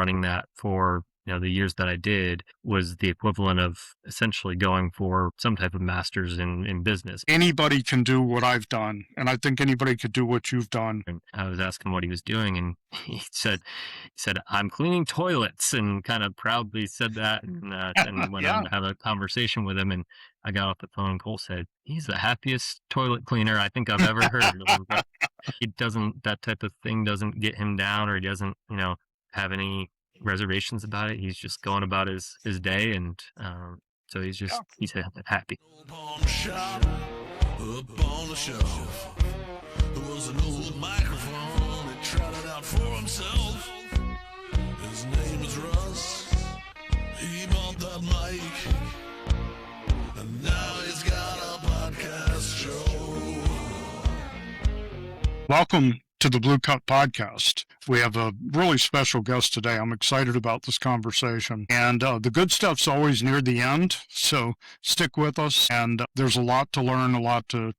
running that for, the years that I did was the equivalent of essentially going for some type of master's in business. Anybody can do what I've done, and I think anybody could do what you've done. And I was asking what he was doing, and he said, "I'm cleaning toilets," and kind of proudly said that, and went on Yeah. to have a conversation with him. And I got off the phone, and Cole said, "He's the happiest toilet cleaner I think I've ever heard of." But he doesn't, that type of thing doesn't get him down, or he doesn't, have any reservations about it. He's just going about his day, and so he's happy. Up on the shop, up on the shelf, there was an old microphone he tried it out for himself. His name is Russ. He bought that mic, and now he's got a podcast show. Welcome to the Blue Cut Podcast. We have a really special guest today. I'm excited about this conversation. And the good stuff's always near the end, so stick with us. And there's a lot to learn, a lot to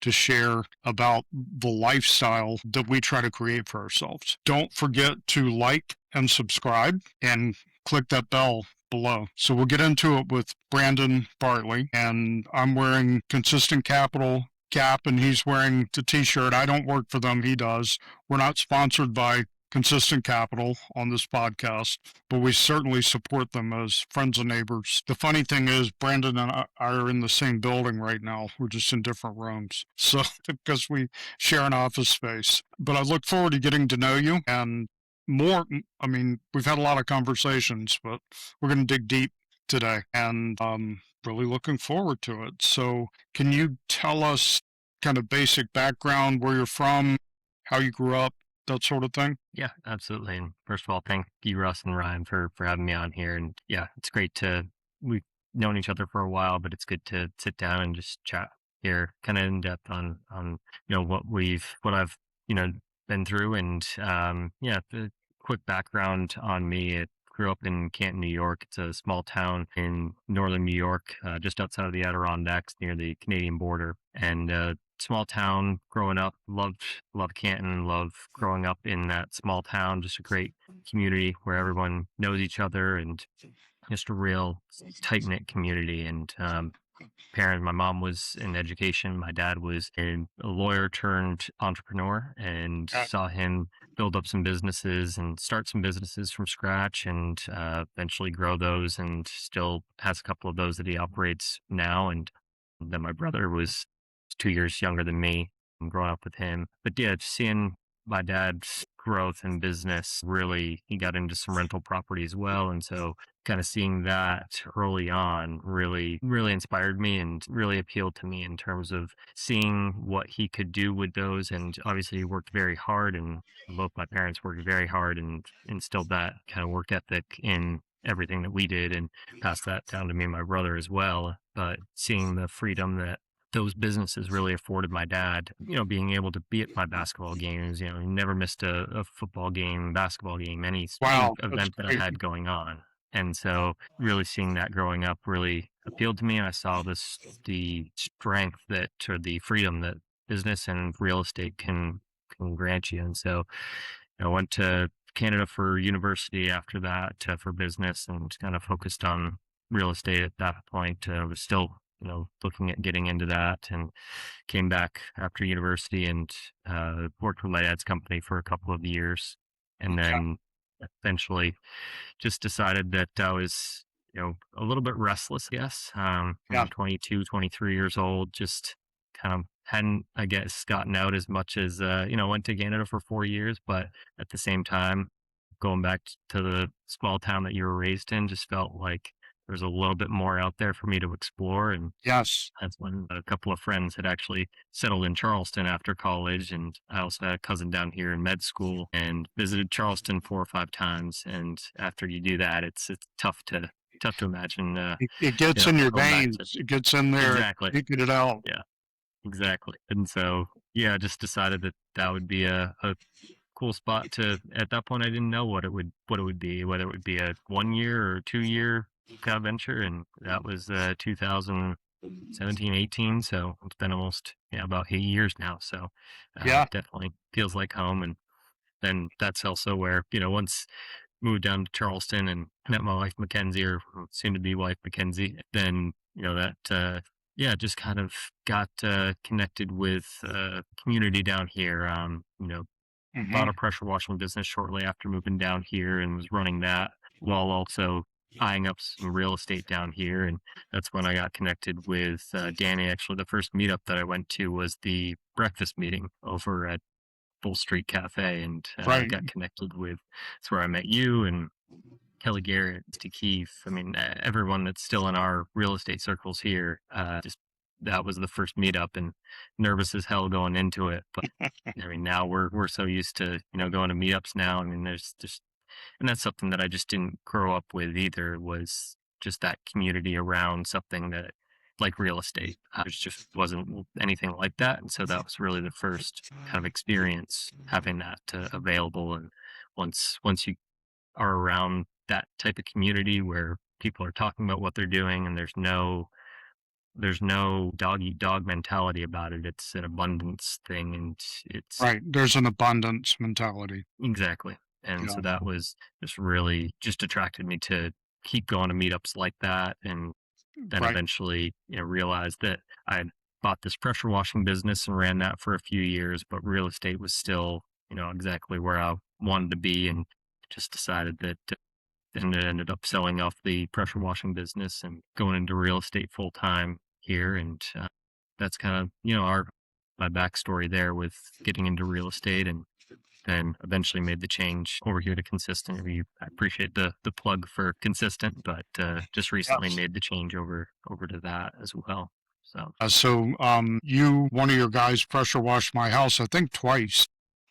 share about the lifestyle that we try to create for ourselves. Don't forget to like and subscribe and click that bell below. So we'll get into it with Brandon Bartley, and I'm wearing Consistent Capital cap, and he's wearing the t-shirt. I don't work for them, he does. We're not sponsored by Consistent Capital on this podcast, but we certainly support them as friends and neighbors. The funny thing is, Brandon and I are in the same building right now. We're just in different rooms, so because we share an office space. But I look forward to getting to know you and more. I mean, we've had a lot of conversations, but we're going to dig deep today, and really looking forward to it. So can you tell us kind of basic background, where you're from, how you grew up, that sort of thing? Yeah, absolutely. And first of all, thank you, Russ and Ryan, for having me on here. And yeah, it's great we've known each other for a while, but it's good to sit down and just chat here kind of in depth on, what I've, been through. And, the quick background on me. I grew up in Canton, New York. It's a small town in northern New York, just outside of the Adirondacks near the Canadian border. And small town growing up, loved Canton, loved growing up in that small town. Just a great community where everyone knows each other, and just a real tight knit community. And my mom was in education. My dad was a lawyer turned entrepreneur, and saw him build up some businesses and start some businesses from scratch, and eventually grow those, and still has a couple of those that he operates now. And then my brother was 2 years younger than me. I'm growing up with him. But yeah, just seeing my dad's growth in business, really, he got into some rental property as well. And so kind of seeing that early on really, really inspired me and really appealed to me in terms of seeing what he could do with those. And obviously he worked very hard, and both my parents worked very hard and instilled that kind of work ethic in everything that we did, and passed that down to me and my brother as well. But seeing the freedom that those businesses really afforded my dad, being able to be at my basketball games, he never missed a football game, basketball game, any event that I had going on. And so really seeing that growing up really appealed to me. And I saw the strength or the freedom that business and real estate can grant you. And so I went to Canada for university after that, for business, and kind of focused on real estate at that point. I was still looking at getting into that, and came back after university and worked with my dad's company for a couple of years. And then eventually just decided that I was, a little bit restless, I guess. I'm 22, 23 years old, just kind of hadn't, I guess, gotten out as much as, went to Canada for 4 years. But at the same time, going back to the small town that you were raised in, just felt like there's a little bit more out there for me to explore. And yes, that's when a couple of friends had actually settled in Charleston after college. And I also had a cousin down here in med school, and visited Charleston 4 or 5 times. And after you do that, it's tough to imagine. It gets in your veins. It gets in there. Exactly. You get it out. Yeah, exactly. And so, I just decided that would be a cool spot to. At that point, I didn't know what it would be, whether it would be a 1 year or 2 year kind of venture. And that was 2017, 18. So it's been almost about 8 years now. So it definitely feels like home. And then that's also where, once moved down to Charleston and met my wife Mackenzie, or soon to be wife Mackenzie. Then that yeah, just kind of got connected with community down here. Bought Hmm. a pressure washing business shortly after moving down here and was running that while also eyeing up some real estate down here. And that's when I got connected with Danny. Actually, the first meetup that I went to was the breakfast meeting over at Bull Street Cafe, and Right. got connected with. That's where I met you and Kelly Garrett, Steve Keefe. I mean, everyone that's still in our real estate circles here. Just that was the first meetup, and nervous as hell going into it. But I mean, now we're so used to going to meetups now. I mean, there's just, and that's something that I just didn't grow up with either. Was just that community around something that like real estate. There just wasn't anything like that, and so that was really the first kind of experience having that available. And once you are around that type of community where people are talking about what they're doing and there's no dog eat dog mentality about it. It's an abundance thing, and it's Right. There's an abundance mentality. exactly. And Yeah. so that was just really just attracted me to keep going to meetups like that. And then Right. eventually, realized that I had bought this pressure washing business and ran that for a few years, but real estate was still, exactly where I wanted to be, and just decided that and ended up selling off the pressure washing business and going into real estate full time here. And that's kind of our my backstory there with getting into real estate, and then eventually made the change over here to consistent. I appreciate the plug for consistent, but just recently Yes. made the change over to that as well. So One of your guys pressure washed my house, I think twice,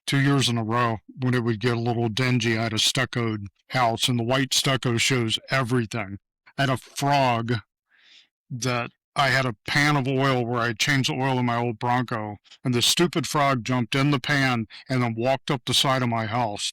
2 years in a row. When it would get a little dingy, I had a stuccoed house, and the white stucco shows everything. I had a frog that I had a pan of oil where I changed the oil in my old Bronco, and the stupid frog jumped in the pan and then walked up the side of my house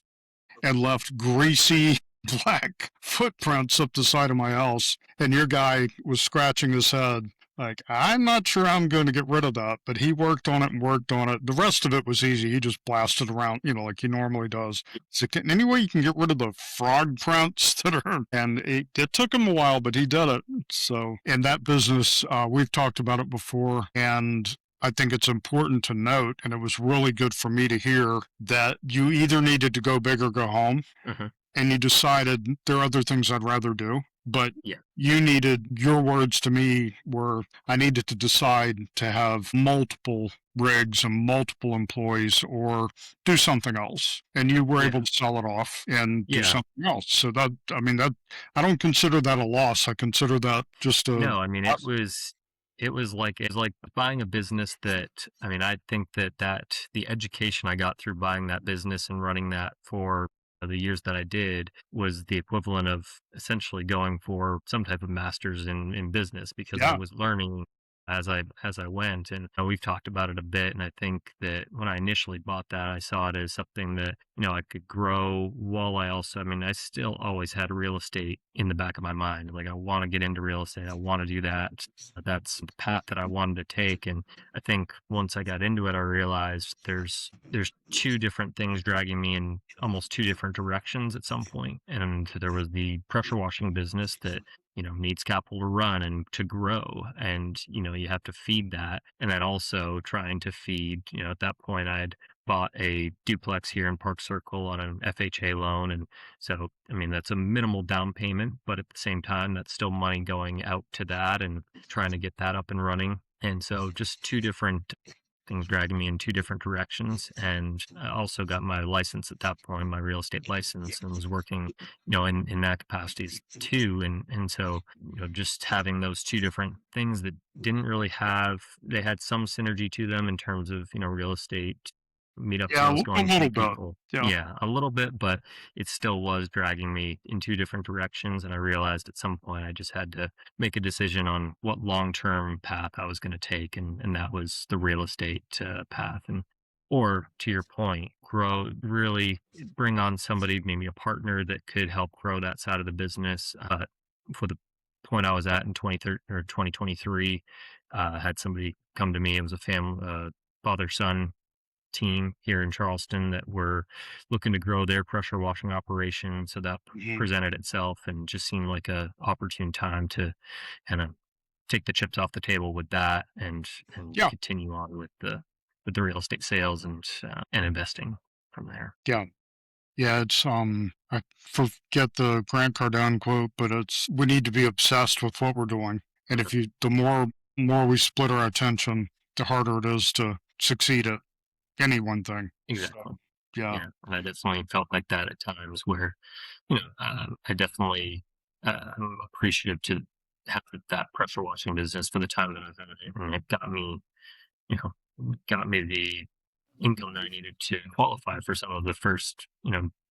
and left greasy black footprints up the side of my house. And your guy was scratching his head, like, I'm not sure I'm going to get rid of that. But he worked on it and worked on it. The rest of it was easy. He just blasted around, like he normally does. So, any way you can get rid of the frog prints that are, and it took him a while, but he did it. So, in that business, we've talked about it before. And I think it's important to note, and it was really good for me to hear, that you either needed to go big or go home, mhm. and you decided there are other things I'd rather do. But Yeah, your words to me were, I needed to decide to have multiple rigs and multiple employees or do something else. And you were yeah, able to sell it off and do yeah. something else. So I don't consider that a loss. I consider that just a No, I mean blessing. it was like buying a business that, I mean, I think that the education I got through buying that business and running that for the years that I did was the equivalent of essentially going for some type of master's in business, because I Yeah. was learning as I went. And we've talked about it a bit, and I think that when I initially bought that, I saw it as something that I could grow, while I mean, I still always had real estate in the back of my mind. Like, I want to get into real estate, I want to do that. That's the path that I wanted to take. And I think once I got into it, I realized there's two different things dragging me in almost two different directions at some point. And there was the pressure washing business that needs capital to run and to grow, and you have to feed that. And then also trying to feed, at that point I had bought a duplex here in Park Circle on an FHA loan. And so, I mean, that's a minimal down payment, but at the same time, that's still money going out to that and trying to get that up and running. And so just two different things dragging me in two different directions. And I also got my license at that point, my real estate license, and was working, in that capacities too. And so, just having those two different things that didn't really have, they had some synergy to them in terms of, real estate meetups I Yeah, was a going to, little bit. people. Yeah. Yeah, a little bit, but it still was dragging me in two different directions. And I realized at some point I just had to make a decision on what long-term path I was going to take. And that was the real estate path. And, or to your point, grow, really bring on somebody, maybe a partner that could help grow that side of the business. For the point I was at in 2030 or 2023, had somebody come to me. It was a family, father son team here in Charleston that were looking to grow their pressure washing operation. So that Mhm. presented itself and just seemed like a opportune time to kind of take the chips off the table with that and Yeah, continue on with the real estate sales and investing from there. yeah. Yeah, it's I forget the Grant Cardone quote, but it's we need to be obsessed with what we're doing. And if you the more we split our attention, the harder it is to succeed at any one thing. So Exactly. yeah. Yeah, and I definitely felt like that at times where, you know, I definitely I'm appreciative to have that pressure washing business for the time that I've had it, and it got me, you got me the income that I needed to qualify for some of the first,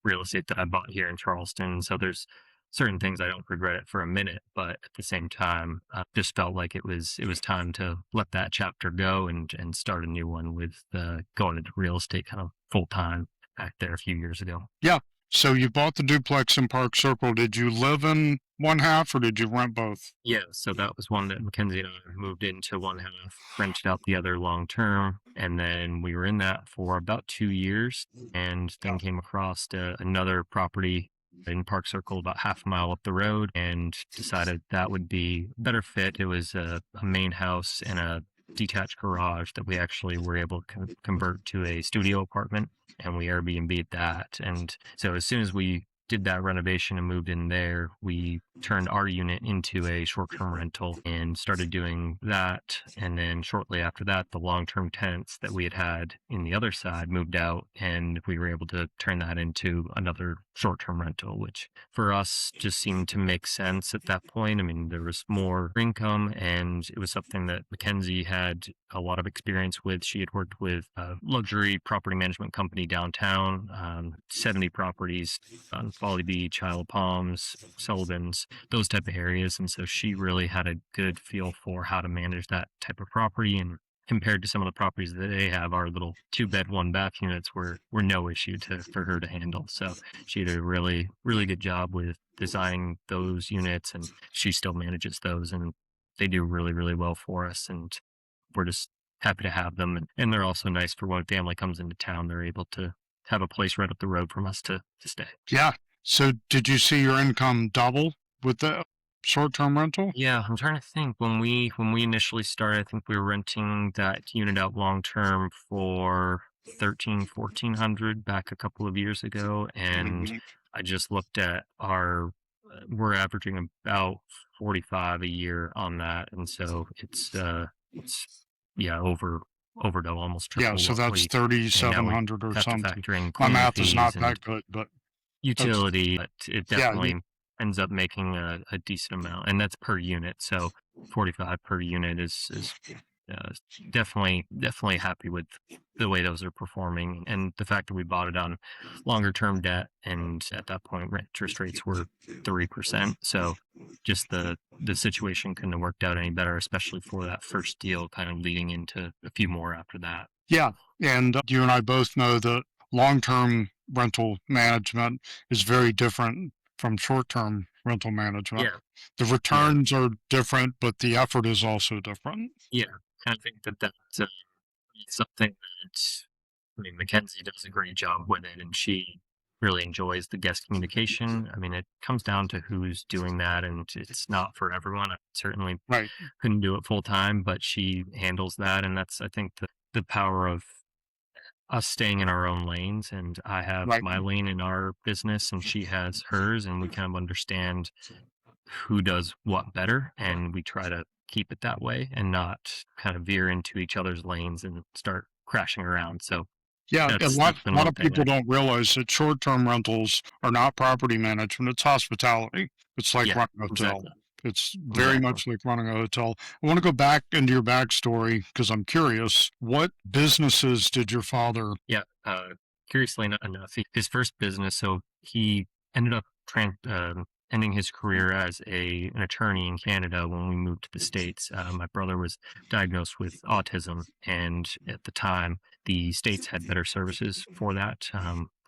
real estate that I bought here in Charleston. So there's certain things I don't regret it for a minute, but at the same time, I just felt like it was time to let that chapter go and start a new one with going into real estate kind of full time back there a few years ago. Yeah. So you bought the duplex in Park Circle. Did you live in one half or did you rent both? Yeah, so that was one that Mackenzie and I moved into one half, rented out the other long term, and then we were in that for about 2 years, and Yeah. then came across another property in Park Circle about half a mile up the road, and decided that would be a better fit. It was a main house and a detached garage that we actually were able to convert to a studio apartment, and we Airbnb'd that. And so as soon as we did that renovation and moved in there, we turned our unit into a short-term rental and started doing that. And then shortly after that, the long-term tenants that we had in the other side moved out, and we were able to turn that into another short-term rental, which for us just seemed to make sense at that point. I mean, there was more income, and it was something that Mackenzie had a lot of experience with. She had worked with a luxury property management company downtown, 70 properties on Folly Beach, Isle of Palms, Sullivan's, those type of areas. And so she really had a good feel for how to manage that type of property. And compared to some of the properties that they have, our little 2-bed, 1-bath units were no issue for her to handle. So she did a really, really good job with designing those units, and she still manages those, and they do really, really well for us. And we're just happy to have them. And they're also nice for when family comes into town. They're able to have a place right up the road from us to stay. Yeah. So did you see your income double with the short-term rental? Yeah, I'm trying to think. When we initially started, I think we were renting that unit out long term for 1400 back a couple of years ago, and Mhm. I just looked at our we're averaging about 45 a year on that, and so it's yeah, over double, almost Yeah, triple so what that's we and now we 3,700 or have to something. factor in My cleaning math is fees not and that good, but that's utility, but it yeah, definitely ends up making a decent amount, and that's per unit. So 45 per unit is uh, definitely happy with the way those are performing, and the fact that we bought it on longer term debt, and at that point interest rates were 3%. So just the situation couldn't have worked out any better, especially for that first deal, kind of leading into a few more after that. yeah. And you and I both know that long-term rental management is very different from short-term rental management. Yeah, The yeah, returns are different, but the effort is also different. yeah. I think that's something that, I mean, Mackenzie does a great job with it, and she really enjoys the guest communication. I mean, it comes down to who's doing that, and it's not for everyone. I certainly Right, couldn't do it full time, but she handles that, and that's, I think, the power of us staying in our own lanes. And I have right. my lane in our business, and she has hers, and we kind of understand who does what better, and we try to keep it that way and not kind of veer into each other's lanes and start crashing around. So Yeah, a that's a been lot one of thing people that, don't realize that short-term rentals are not property management, it's hospitality. It's like yeah, running a hotel. exactly, It's very exactly. much like running a hotel. I want to go back into your backstory because I'm curious. What businesses did your father Yeah. Curiously enough, his first business, so he ended up ending his career as an attorney in Canada when we moved to the States. My brother was diagnosed with autism, and at the time, the States had better services for that,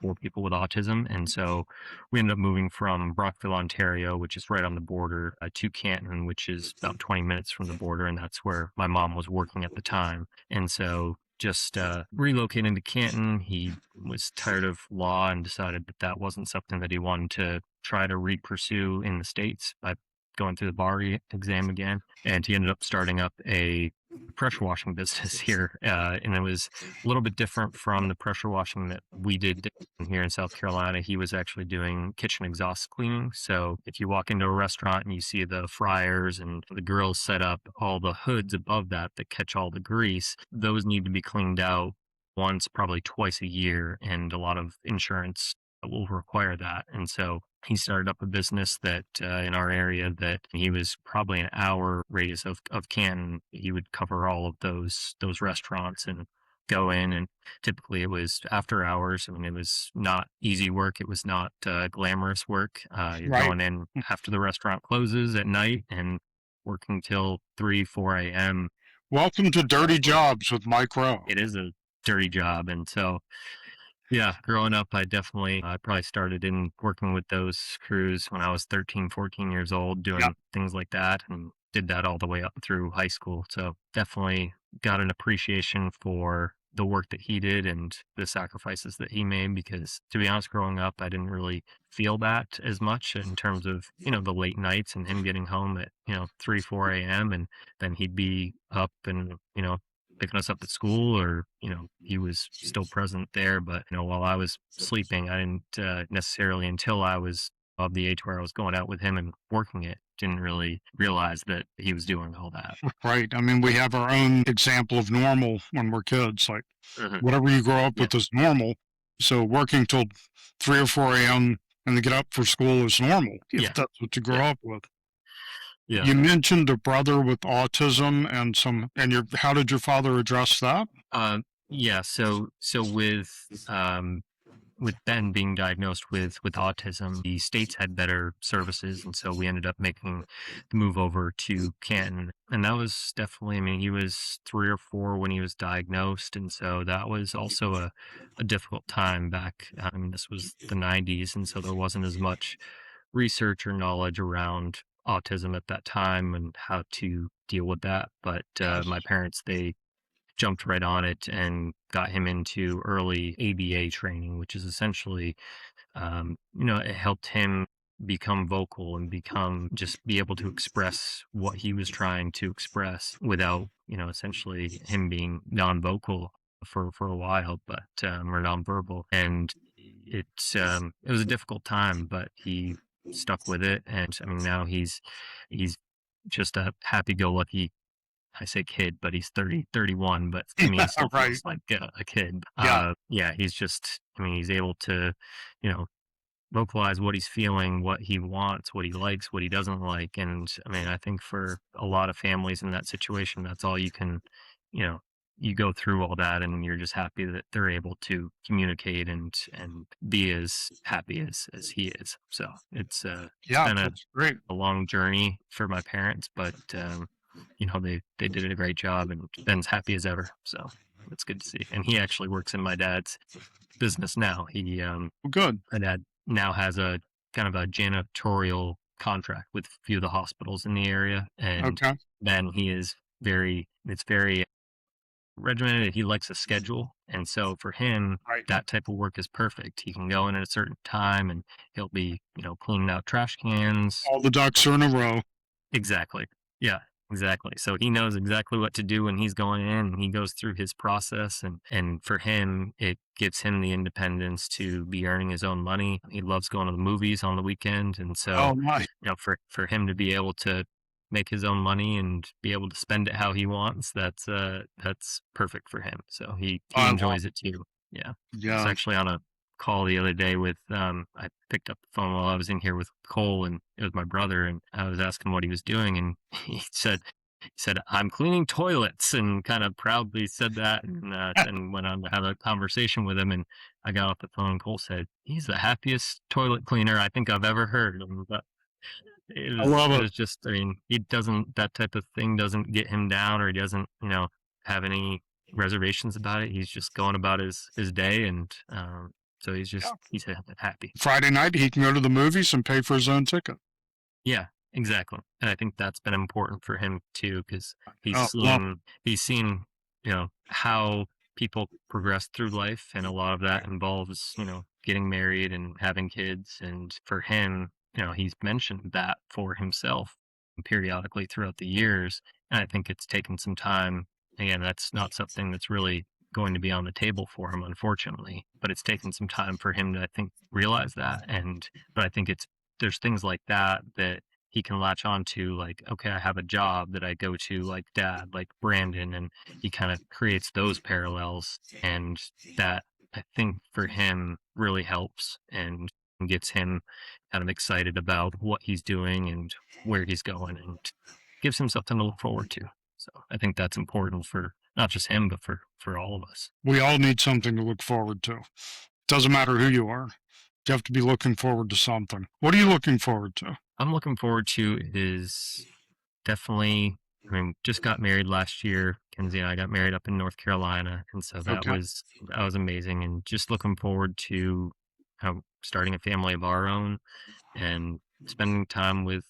for people with autism. And so we ended up moving from Brockville, Ontario, which is right on the border, to Canton, which is about 20 minutes from the border. And that's where my mom was working at the time. And so just relocating to Canton. He was tired of law and decided that that wasn't something that he wanted to try to re-pursue in the States by going through the bar exam again. And he ended up starting up a pressure washing business here. And it was a little bit different from the pressure washing that we did here in South Carolina. He was actually doing kitchen exhaust cleaning. So if you walk into a restaurant and you see the fryers and the grills set up, all the hoods above that catch all the grease, those need to be cleaned out once, probably twice a year. And a lot of insurance will require that. And so he started up a business that in our area that he was probably an hour radius of Canton. He would cover all of those restaurants and go in, and typically it was after hours. I mean, it was not easy work. It was not glamorous work. You're Right. going in after the restaurant closes at night and working till 3, 4 a.m. Welcome to Dirty Jobs with Mike Rowe. It is a dirty job. And so, yeah, growing up, I probably started in working with those crews when I was 13, 14 years old, doing Yep. things like that, and did that all the way up through high school. So definitely got an appreciation for the work that he did and the sacrifices that he made, because to be honest, growing up, I didn't really feel that as much in terms of, the late nights and him getting home at, 3, 4 a.m. And then he'd be up and, picking us up at school, or he was still present there. But while I was sleeping, I didn't necessarily, until I was of the age where I was going out with him and working it, didn't really realize that he was doing all that. Right. I mean, we have our own example of normal when we're kids. Like whatever you grow up with is normal. So working till 3 or 4 a.m. and to get up for school is normal if that's what you grow up with. Yeah. You mentioned a brother with autism and how did your father address that? Yeah. So with Ben being diagnosed with autism, the states had better services, and so we ended up making the move over to Canton. And that was definitely, I mean, he was 3 or 4 when he was diagnosed, and so that was also a difficult time back. I mean, this was the 90s, and so there wasn't as much research or knowledge around autism at that time and how to deal with that. But my parents, they jumped right on it and got him into early ABA training, which is essentially, it helped him become vocal and be able to express what he was trying to express without, essentially him being non-vocal for a while, but or nonverbal. And it was a difficult time, but he stuck with it. And I mean, now he's just a happy-go-lucky, I say kid, but he's 31, but to me, he still feels like a kid. He's just, I mean, he's able to, vocalize what he's feeling, what he wants, what he likes, what he doesn't like. And I mean, I think for a lot of families in that situation, that's all you can, you go through all that and you're just happy that they're able to communicate and be as happy as he is. So it's been a long journey for my parents, but they did a great job, and Ben's happy as ever. So it's good to see. And he actually works in my dad's business now. He good. My dad now has a kind of a janitorial contract with a few of the hospitals in the area, and Ben, it's very regimented. He likes a schedule, and so for him, that type of work is perfect. He can go in at a certain time, and he'll be cleaning out trash cans. All the ducks are in a row. Exactly. Yeah. Exactly. So he knows exactly what to do when he's going in, and he goes through his process, and for him, it gives him the independence to be earning his own money. He loves going to the movies on the weekend. And so, for him to be able to make his own money and be able to spend it how he wants, that's perfect for him. So he enjoys it too. Yeah. I was actually on a call the other day with I picked up the phone while I was in here with Cole, and it was my brother, and I was asking what he was doing, and he said I'm cleaning toilets, and kind of proudly said that, and then went on to have a conversation with him. And I got off the phone, and Cole said he's the happiest toilet cleaner I think I've ever heard. But it was just, I mean, that type of thing doesn't get him down, or he doesn't have any reservations about it. He's just going about his day, and so he's happy. Friday night, he can go to the movies and pay for his own ticket. Yeah, exactly. And I think that's been important for him too, because he's seen, how people progress through life, and a lot of that involves, getting married and having kids. And for him, he's mentioned that for himself periodically throughout the years. And I think it's taken some time. Again, that's not something that's really going to be on the table for him, unfortunately, but it's taken some time for him to, I think, realize that. But I think there's things like that that he can latch on to, like, okay, I have a job that I go to, like dad, like Brandon, and he kind of creates those parallels. And that, I think, for him really helps and gets him kind of excited about what he's doing and where he's going, and gives him something to look forward to. So I think that's important for not just him, but for all of us. We all need something to look forward to. Doesn't matter who you are. You have to be looking forward to something. What are you looking forward to? I'm looking forward to is definitely, I mean, just got married last year. Kenzie and I got married up in North Carolina. And so Okay. that was amazing. And just looking forward to starting a family of our own and spending time with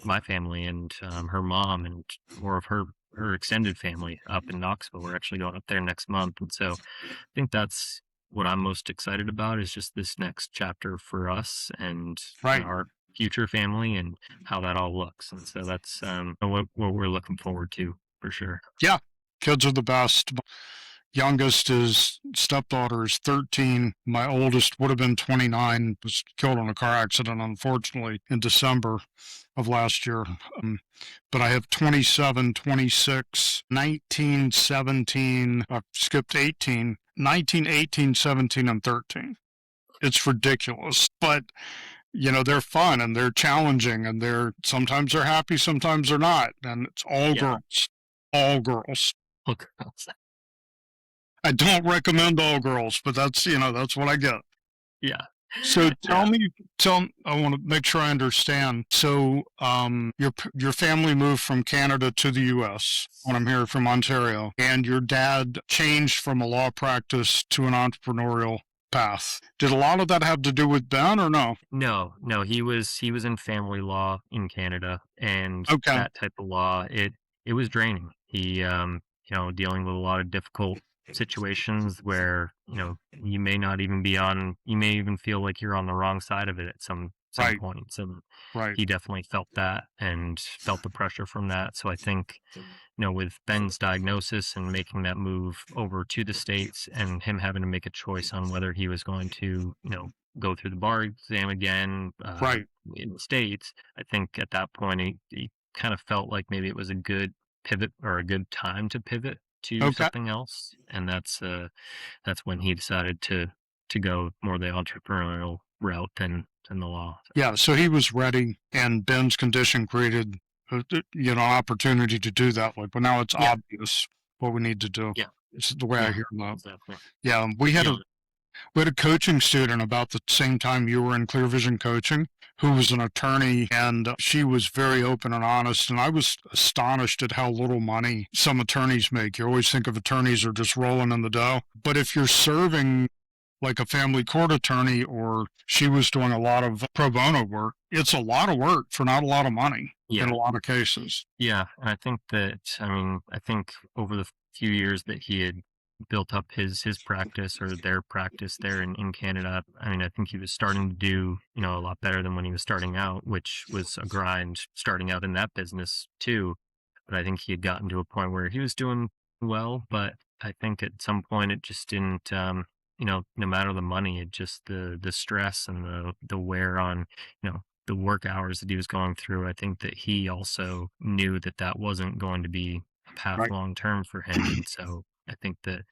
my family and her mom and more of her extended family up in Knoxville. We're actually going up there next month. And so I think that's what I'm most excited about, is just this next chapter for us and Right. our future family and how that all looks. And so that's what we're looking forward to for sure. Yeah. Kids are the best. Youngest is stepdaughter is 13. My oldest would have been 29, was killed in a car accident, unfortunately, in December of last year. But I have 27, 26, 19, 17, I skipped 18, 19, 18, 17, and 13. It's ridiculous. But they're fun and they're challenging, and sometimes they're happy, sometimes they're not. And it's all girls. All girls. Look, I don't recommend all girls, but that's what I get. yeah. So I want to make sure I understand. So, your family moved from Canada to the U.S. when I'm here from Ontario, and your dad changed from a law practice to an entrepreneurial path. Did a lot of that have to do with Ben, or no? No, he was in family law in Canada, and Okay. that type of law, it was draining. He dealing with a lot of difficult situations where you may not even you may even feel like you're on the wrong side of it at some Right. points. And Right. he definitely felt that and felt the pressure from that. So I think with Ben's diagnosis and making that move over to the States, and him having to make a choice on whether he was going to go through the bar exam again Right. in the States, I think at that point he kind of felt like maybe it was a good pivot, or a good time to pivot to Okay. something else. And that's when he decided to go more the entrepreneurial route than the law. Yeah, so he was ready, and Ben's condition created opportunity to do that. Like, but now it's obvious what we need to do. Yeah. It's the way I hear that. Exactly. Yeah, we had a coaching student about the same time you were in Clear Vision coaching, who was an attorney, and she was very open and honest. And I was astonished at how little money some attorneys make. You always think of attorneys are just rolling in the dough. But if you're serving like a family court attorney, or she was doing a lot of pro bono work, it's a lot of work for not a lot of money in a lot of cases. Yeah. And I think over the few years that he had built up his practice, or their practice there in Canada, I think he was starting to do, a lot better than when he was starting out, which was a grind starting out in that business too. But I think he had gotten to a point where he was doing well, but I think at some point it just didn't, no matter the money, it just the stress and the wear on, the work hours that he was going through. I think that he also knew that that wasn't going to be a path long term for him. And so I think that,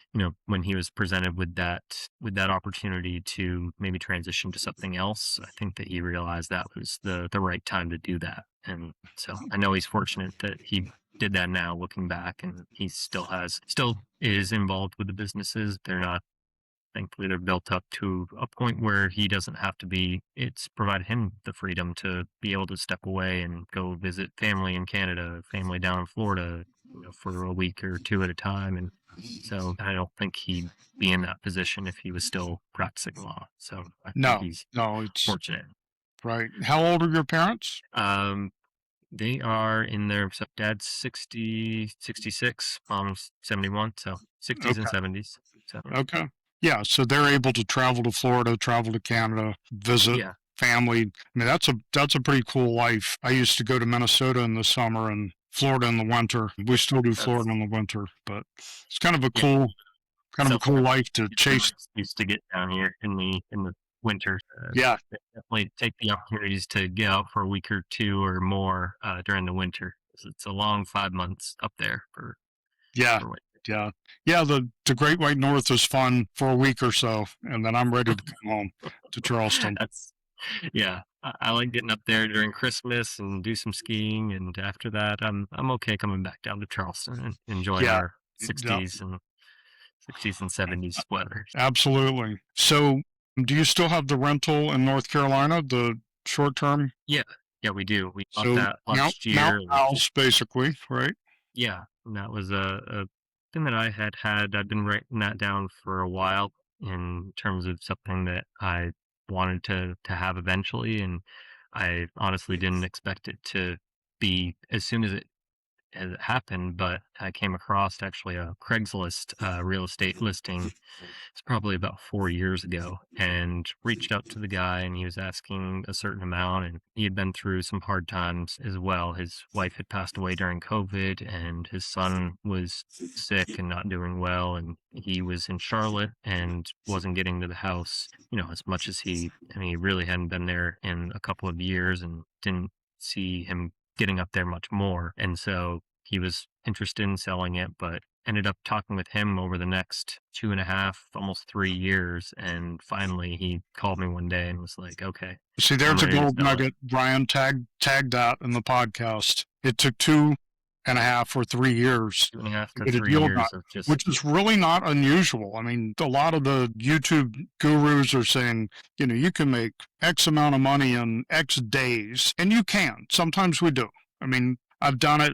when he was presented with that opportunity to maybe transition to something else, I think that he realized that was the right time to do that. And so I know he's fortunate that he did that now, looking back, and he still is involved with the businesses. Thankfully, they're built up to a point where he doesn't have to be. It's provided him the freedom to be able to step away and go visit family in Canada, family down in Florida, for a week or two at a time. And so I don't think he'd be in that position if he was still practicing law. So I think he's it's fortunate. Right. How old are your parents? They are in their so dad's 60, 66, mom's 71, so 60s and Okay. 70s. So Okay. Yeah. So they're able to travel to Florida, travel to Canada, visit yeah, family. I mean, that's a pretty cool life. I used to go to Minnesota in the summer and Florida in the winter. We still do Florida that's in the winter, but it's yeah. kind of a So cool life to it's a chase. nice excuse to get down here in the winter. Yeah. Definitely take the opportunities to get out for a week or two or more during the winter. It's a long 5 months up there Yeah. for winter. Yeah. Yeah. The Great White North is fun for a week or so, and then I'm ready to come home to Charleston. That's yeah. I like getting up there during Christmas and do some skiing, and after that, I'm okay coming back down to Charleston and enjoying Yeah. our Yeah. 60s and 70s weather. Absolutely. So, do you still have the rental in North Carolina, the short term? Yeah, yeah, we do. We bought So that last Mount year, and House, basically, right? yeah, and that was a thing that I had. I'd been writing that down for a while in terms of something that I wanted to have eventually, and I honestly didn't expect it to be as soon as it happened. But I came across actually a Craigslist real estate listing. It's probably about 4 years ago, and reached out to the guy, and he was asking a certain amount, and he had been through some hard times as well. His wife had passed away during COVID, and his son was sick and not doing well, and he was in Charlotte and wasn't getting to the house, as much as I mean, he really hadn't been there in a couple of years and didn't see him getting up there much more. And so he was interested in selling it, but ended up talking with him over the next 2.5, almost 3 years. And finally, he called me one day and was like, okay, See, I'm there's a ready to gold sell it. nugget. Brian, tag that in the podcast. It took 2.5 or 3 years Two and a half to to get a three deal done, years of just, which is really not unusual. I mean, a lot of the YouTube gurus are saying, you can make X amount of money in X days, and you can. Sometimes we do. I mean, I've done it.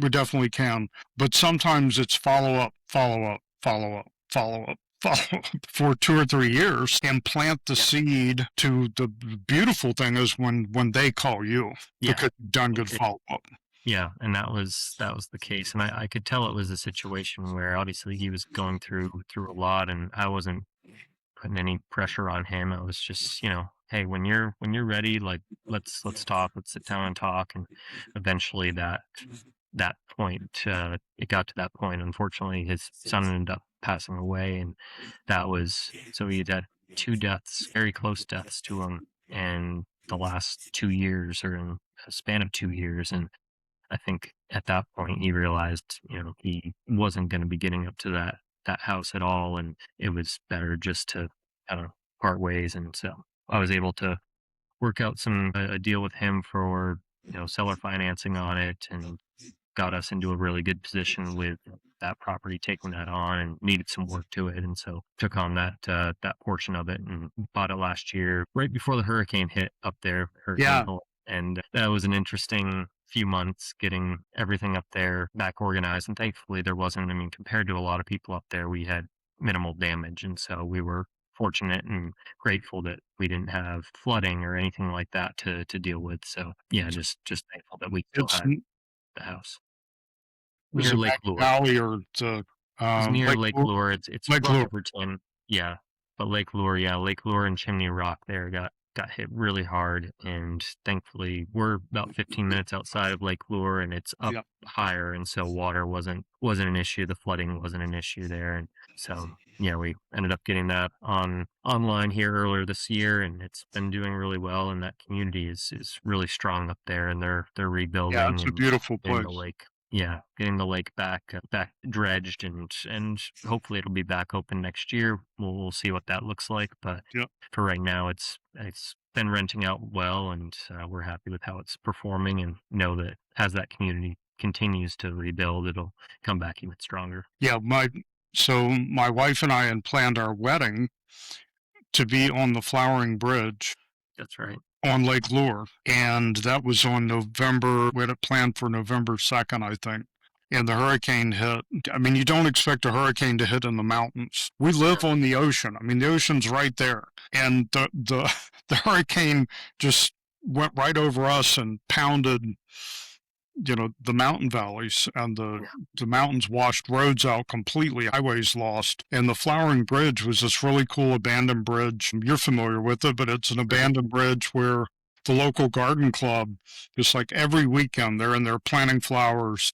We definitely can. But sometimes it's follow up, follow up, follow up, follow up, follow up for 2 or 3 years and plant the yeah, seed to the beautiful thing is when they call you yeah, because you've done good it, follow up. yeah. And that was the case. And I could tell it was a situation where obviously he was going through a lot, and I wasn't putting any pressure on him. I was just, hey, when you're ready, like let's talk, let's sit down and talk. And eventually that point, it got to that point. Unfortunately, his son ended up passing away, and that was so he had two deaths, very close deaths to him, in the last 2 years, or in a span of 2 years. And I think at that point he realized, he wasn't going to be getting up to that house at all, and it was better just to kind of part ways. And so I was able to work out a deal with him for seller financing on it, and got us into a really good position with that property taking that on, and needed some work to it. And so took on that portion of it and bought it last year right before the hurricane hit up there, Hurricane Yeah, Helene. And that was an interesting few months getting everything up there back organized. And thankfully there wasn't, I mean, compared to a lot of people up there, we had minimal damage. And so we were fortunate and grateful that we didn't have flooding or anything like that to deal with. So yeah, just thankful that we still it's had the house is near it Lake Maggie Lure. Valley or the It's near Lake Lake Lure. It's Lake from Lure? Overton, yeah. But Lake Lure, yeah, Lake Lure and Chimney Rock there got hit really hard, and thankfully we're about 15 minutes outside of Lake Lure, and it's up Yeah, higher, and so water wasn't an issue. The flooding wasn't an issue there, and so yeah, we ended up getting that online here earlier this year, and it's been doing really well. And that community is really strong up there, and they're yeah, rebuilding it's a and beautiful getting the place. lake. Yeah, getting the lake back dredged, and hopefully it'll be back open next year. We'll see what that looks like, but Yeah, for right now, it's been renting out well, and we're happy with how it's performing, and know that as that community continues to rebuild, it'll come back even stronger. yeah. My wife and I had planned our wedding to be on the Flowering Bridge That's right. on Lake Lure, and that was on November. We had it planned for November 2nd, I think. And the hurricane hit. I mean, you don't expect a hurricane to hit in the mountains. We live No. on the ocean. I mean, the ocean's right there, and the the hurricane just went right over us and pounded the mountain valleys, and Yeah. the mountains washed roads out completely, highways lost. And the Flowering Bridge was this really cool abandoned bridge. You're familiar with it, but it's an Mhm. abandoned bridge where the local garden club, just like every weekend, they're in there planting flowers,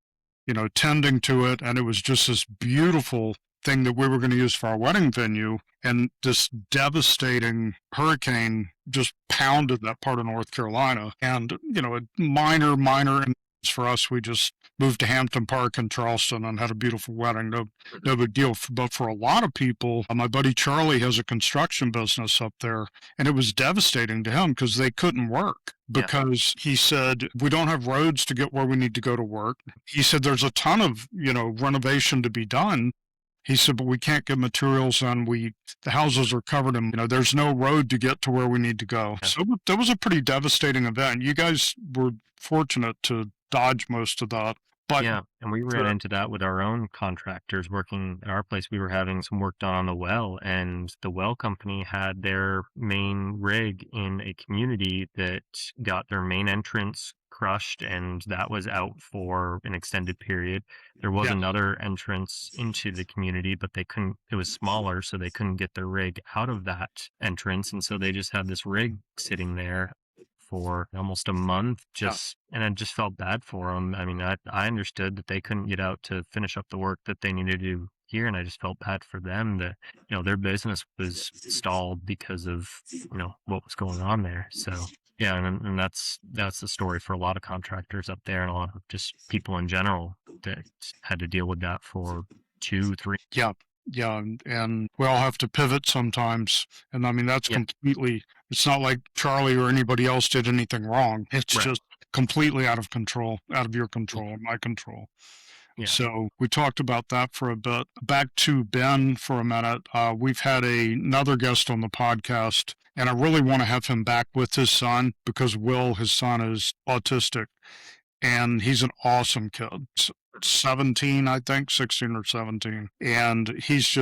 tending to it. And it was just this beautiful thing that we were going to use for our wedding venue. And this devastating hurricane just pounded that part of North Carolina. And, a minor for us, we just moved to Hampton Park in Charleston and had a beautiful wedding. No, Mhm. no big deal. But for a lot of people, my buddy Charlie has a construction business up there, and it was devastating to him because they couldn't work. Yeah. Because he said, we don't have roads to get where we need to go to work. He said, there's a ton of, renovation to be done. He said, but we can't get materials and the houses are covered in, there's no road to get to where we need to go. Yeah. So that was a pretty devastating event. You guys were fortunate to dodge most of that. But Yeah, and we ran into that with our own contractors working at our place. We were having some work done on the well, and the well company had their main rig in a community that got their main entrance crushed, and that was out for an extended period. There was yeah, another entrance into the community, but they couldn't, it was smaller, so they couldn't get their rig out of that entrance. And so they just had this rig sitting there for almost a month, yeah, and I just felt bad for them. I mean, I understood that they couldn't get out to finish up the work that they needed to do here, and I just felt bad for them that, their business was stalled because of, what was going on there. So yeah, and that's the story for a lot of contractors up there and a lot of just people in general that had to deal with that for 2, 3. yeah, yeah. And we all have to pivot sometimes. And I mean, that's Yeah, completely, it's not like Charlie or anybody else did anything wrong. It's right. just completely out of control, out of your Yeah, control, my control. yeah, So we talked about that for a bit. Back to Ben for a minute. We've had another guest on the podcast, and I really want to have him back with his son because Will, his son, is autistic, and he's an awesome kid. 17, I think, 16 or 17. And he's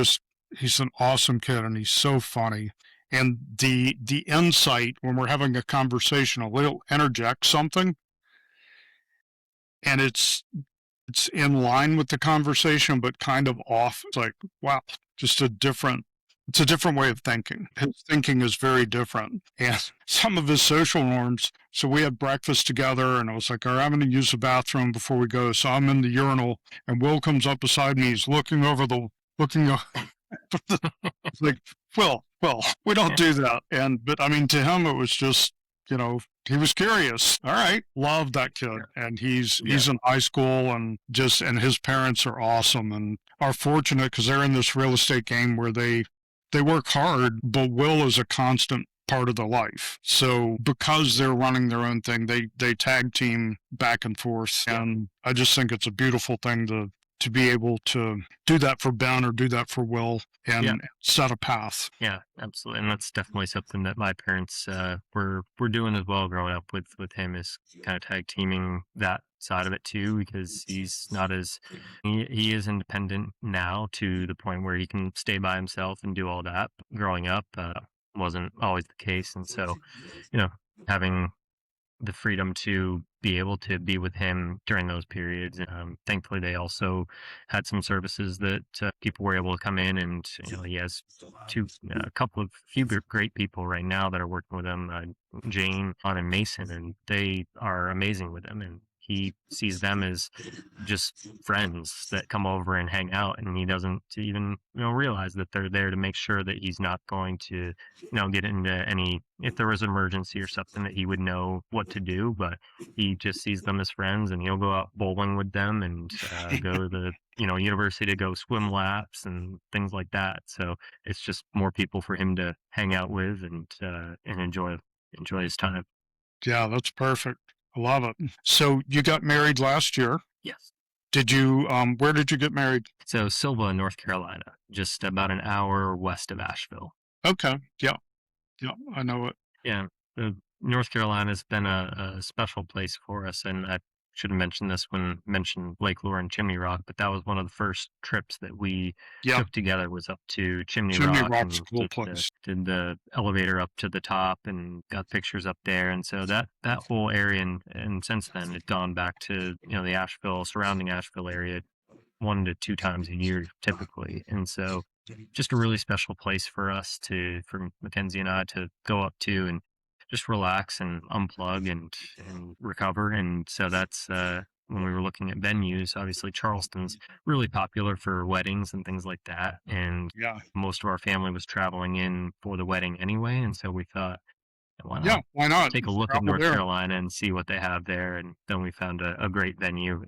an awesome kid, and he's so funny. And the insight when we're having a conversation, a little interject something, and it's in line with the conversation, but kind of off. It's like, wow, just it's a different way of thinking. His thinking is very different. And some of his social norms. So we had breakfast together, and I was like, all right, I'm going to use the bathroom before we go. So I'm in the urinal, and Will comes up beside me. He's looking over it's like, well, we don't do that. But I mean, to him, it was just, he was curious. All right. Love that kid. yeah, And he's yeah. in high school, and his parents are awesome and are fortunate because they're in this real estate game where they work hard, but Will is a constant part of their life. So because they're running their own thing, they tag team back and forth. Yeah. And I just think it's a beautiful thing to be able to do that for Ben or do that for Will Yeah. and set a path. Yeah, absolutely, and that's definitely something that my parents were doing as well growing up with him is kind of tag teaming that side of it too because he's not as he is independent now to the point where he can stay by himself and do all that. But growing up wasn't always the case, and so having the freedom to be able to be with him during those periods. Thankfully, they also had some services that people were able to come in, and he has a couple of few great people right now that are working with him, Jane, on and Mason, and they are amazing with him, and he sees them as just friends that come over and hang out, and he doesn't even realize that they're there to make sure that he's not going to get into any, if there was an emergency or something, that he would know what to do, but he just sees them as friends, and he'll go out bowling with them and go to the university to go swim laps and things like that. So it's just more people for him to hang out with and enjoy his time. Yeah, that's perfect. I love it. So you got married last year. Yes. Where did you get married? So Silva, North Carolina, just about an hour west of Asheville. Okay. Yeah. Yeah. I know it. Yeah, North Carolina's been a special place for us, and I should have mentioned this when mentioned Lake Lure and Chimney Rock, but that was one of the first trips that we Yeah. took together was up to Chimney Chimney Rock Rock's and a cool just place. did the elevator up to the top and got pictures up there. And so that whole area, and since then it's gone back to, the surrounding Asheville area 1 to 2 times a year typically. And so just a really special place for Mackenzie and I to go up to and just relax and unplug and recover. And so that's when we were looking at venues. Obviously, Charleston's really popular for weddings and things like that. And Yeah. most of our family was traveling in for the wedding anyway. And so we thought, why Yeah. not Why not? take a look at Travel North there. Carolina and see what they have there? And then we found a great venue,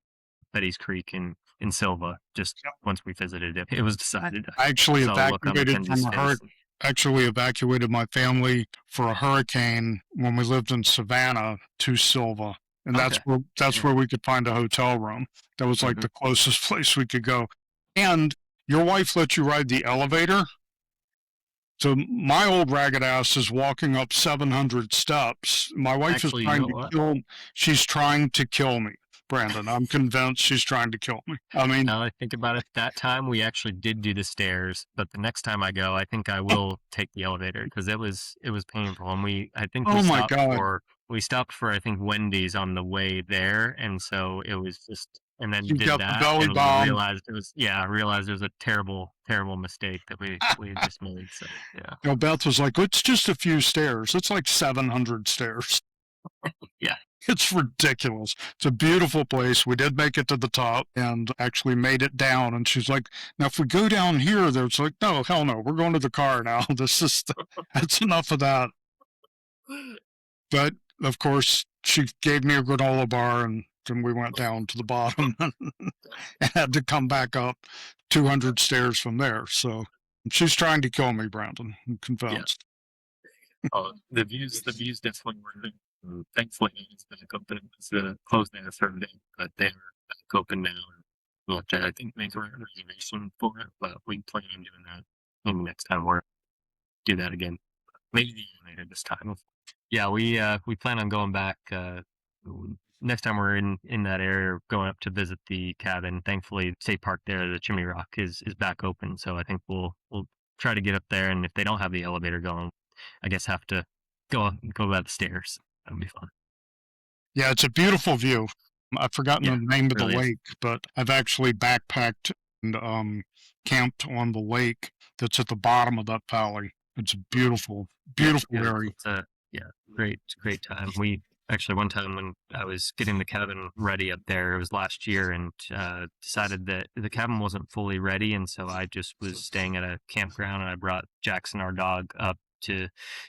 Betty's Creek in Silva. Just Yep. once we visited it, it was decided. I actually Saw the look on evacuated from Mackenzie's a face. actually evacuated my family for a hurricane when we lived in Savannah to Silva. And Okay. that's where we could find a hotel room. That was like Mhm. the closest place we could go. And your wife let you ride the elevator. So my old ragged ass is walking up 700 steps. My wife is Actually, you trying know to what? she's trying to kill me, Brandon. I'm convinced she's trying to kill me. I mean, Now that I think about it, that time we actually did do the stairs, but the next time I go, I think I will take the elevator because it was painful. And I think oh my God. we stopped for I think Wendy's on the way there, and so it was just, and then You did got the that, belly and we bomb. realized I realized it was a terrible mistake that we had just made. So yeah, Beth was like, it's just a few stairs. It's like 700 stairs. yeah. It's ridiculous. It's a beautiful place. We did make it to the top and actually made it down. And she's like, now, if we go down here, there's like, no, hell no. We're going to the car now. That's enough of that. But of course, she gave me a granola bar and then we went down to the bottom and had to come back up 200 stairs from there. So she's trying to kill me, Brandon. I'm Yeah. convinced. Oh, the views definitely were. Thankfully, it's back open. It's closed there a certain day, but they're back open now. We'll have to, I think, make a reservation for it, but we plan on doing that maybe next time we're do that again. Maybe later this time. Yeah, we plan on going back next time we're in that area, going up to visit the cabin. Thankfully, State Park there, the Chimney Rock is back open, so I think we'll try to get up there. And if they don't have the elevator going, I guess have to go by the stairs. That'd be fun. Yeah, it's a beautiful view. I've forgotten Yeah, the name of the really is. lake, but I've actually backpacked and camped on the lake that's at the bottom of that valley. It's a beautiful, Yeah, beautiful yeah, area. it's a yeah, great time. We actually one time when I was getting the cabin ready up there, it was last year, and decided that the cabin wasn't fully ready, and so I just was staying at a campground, and I brought Jackson, our dog, up to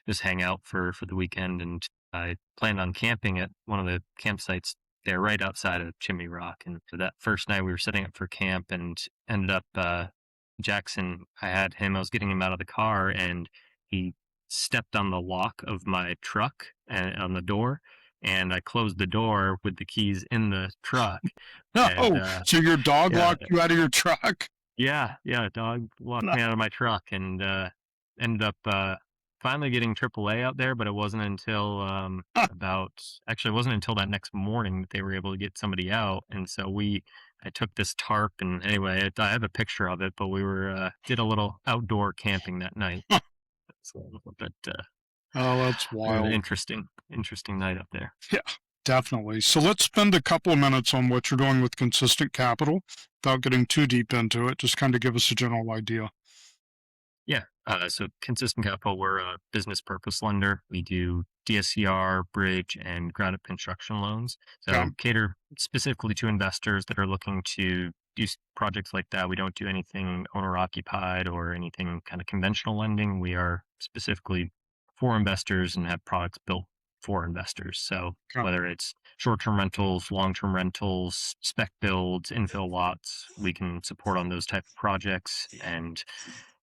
just hang out for the weekend, and I planned on camping at one of the campsites there right outside of Chimney Rock. And for that first night, we were setting up for camp, and ended up Jackson. I was getting him out of the car, and he stepped on the lock of my truck and on the door, and I closed the door with the keys in the truck. And Oh, so your dog yeah, locked you out of your truck? yeah, dog walked No. me out of my truck, and ended up finally getting AAA out there, but it wasn't until it wasn't until that next morning that they were able to get somebody out. And so I took this tarp, and anyway, I have a picture of it, but we were did a little outdoor camping that night. So, but Oh, that's wild. interesting night up there. Yeah, definitely. So let's spend a couple of minutes on what you're doing with Consistent Capital without getting too deep into it. Just kind of give us a general idea. Yeah. So Consistent Capital, we're a business purpose lender. We do DSCR, bridge, and ground up construction loans. So Okay. cater specifically to investors that are looking to do projects like that. We don't do anything owner occupied or anything kind of conventional lending. We are specifically for investors and have products built for investors. So Okay. whether it's short-term rentals, long-term rentals, spec builds, infill lots, we can support on those type of projects. And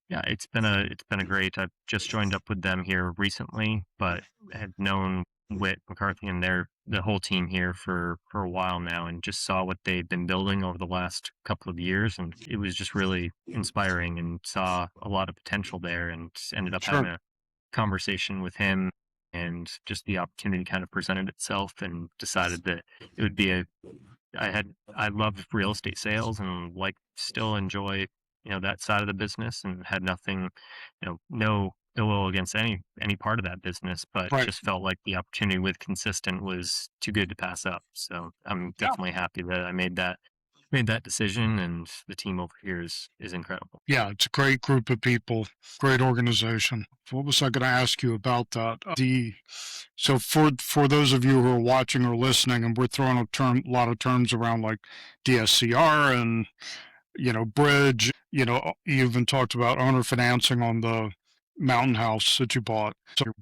yeah, it's been a great. I've just joined up with them here recently, but had known Whit McCarthy and the whole team here for a while now, and just saw what they've been building over the last couple of years, and it was just really inspiring, and saw a lot of potential there, and ended up having Sure. a conversation with him, and just the opportunity kind of presented itself, and decided that it would be I loved real estate sales and still enjoy that side of the business, and had nothing, no ill will against any part of that business, but Right. just felt like the opportunity with Consistent was too good to pass up. So I'm Yeah. definitely happy that I made that decision, and the team over here is incredible. Yeah, it's a great group of people, great organization. What was I going to ask you about that? So for those of you who are watching or listening, and we're throwing a lot of terms around like DSCR and bridge. You even talked about owner financing on the mountain house that you bought.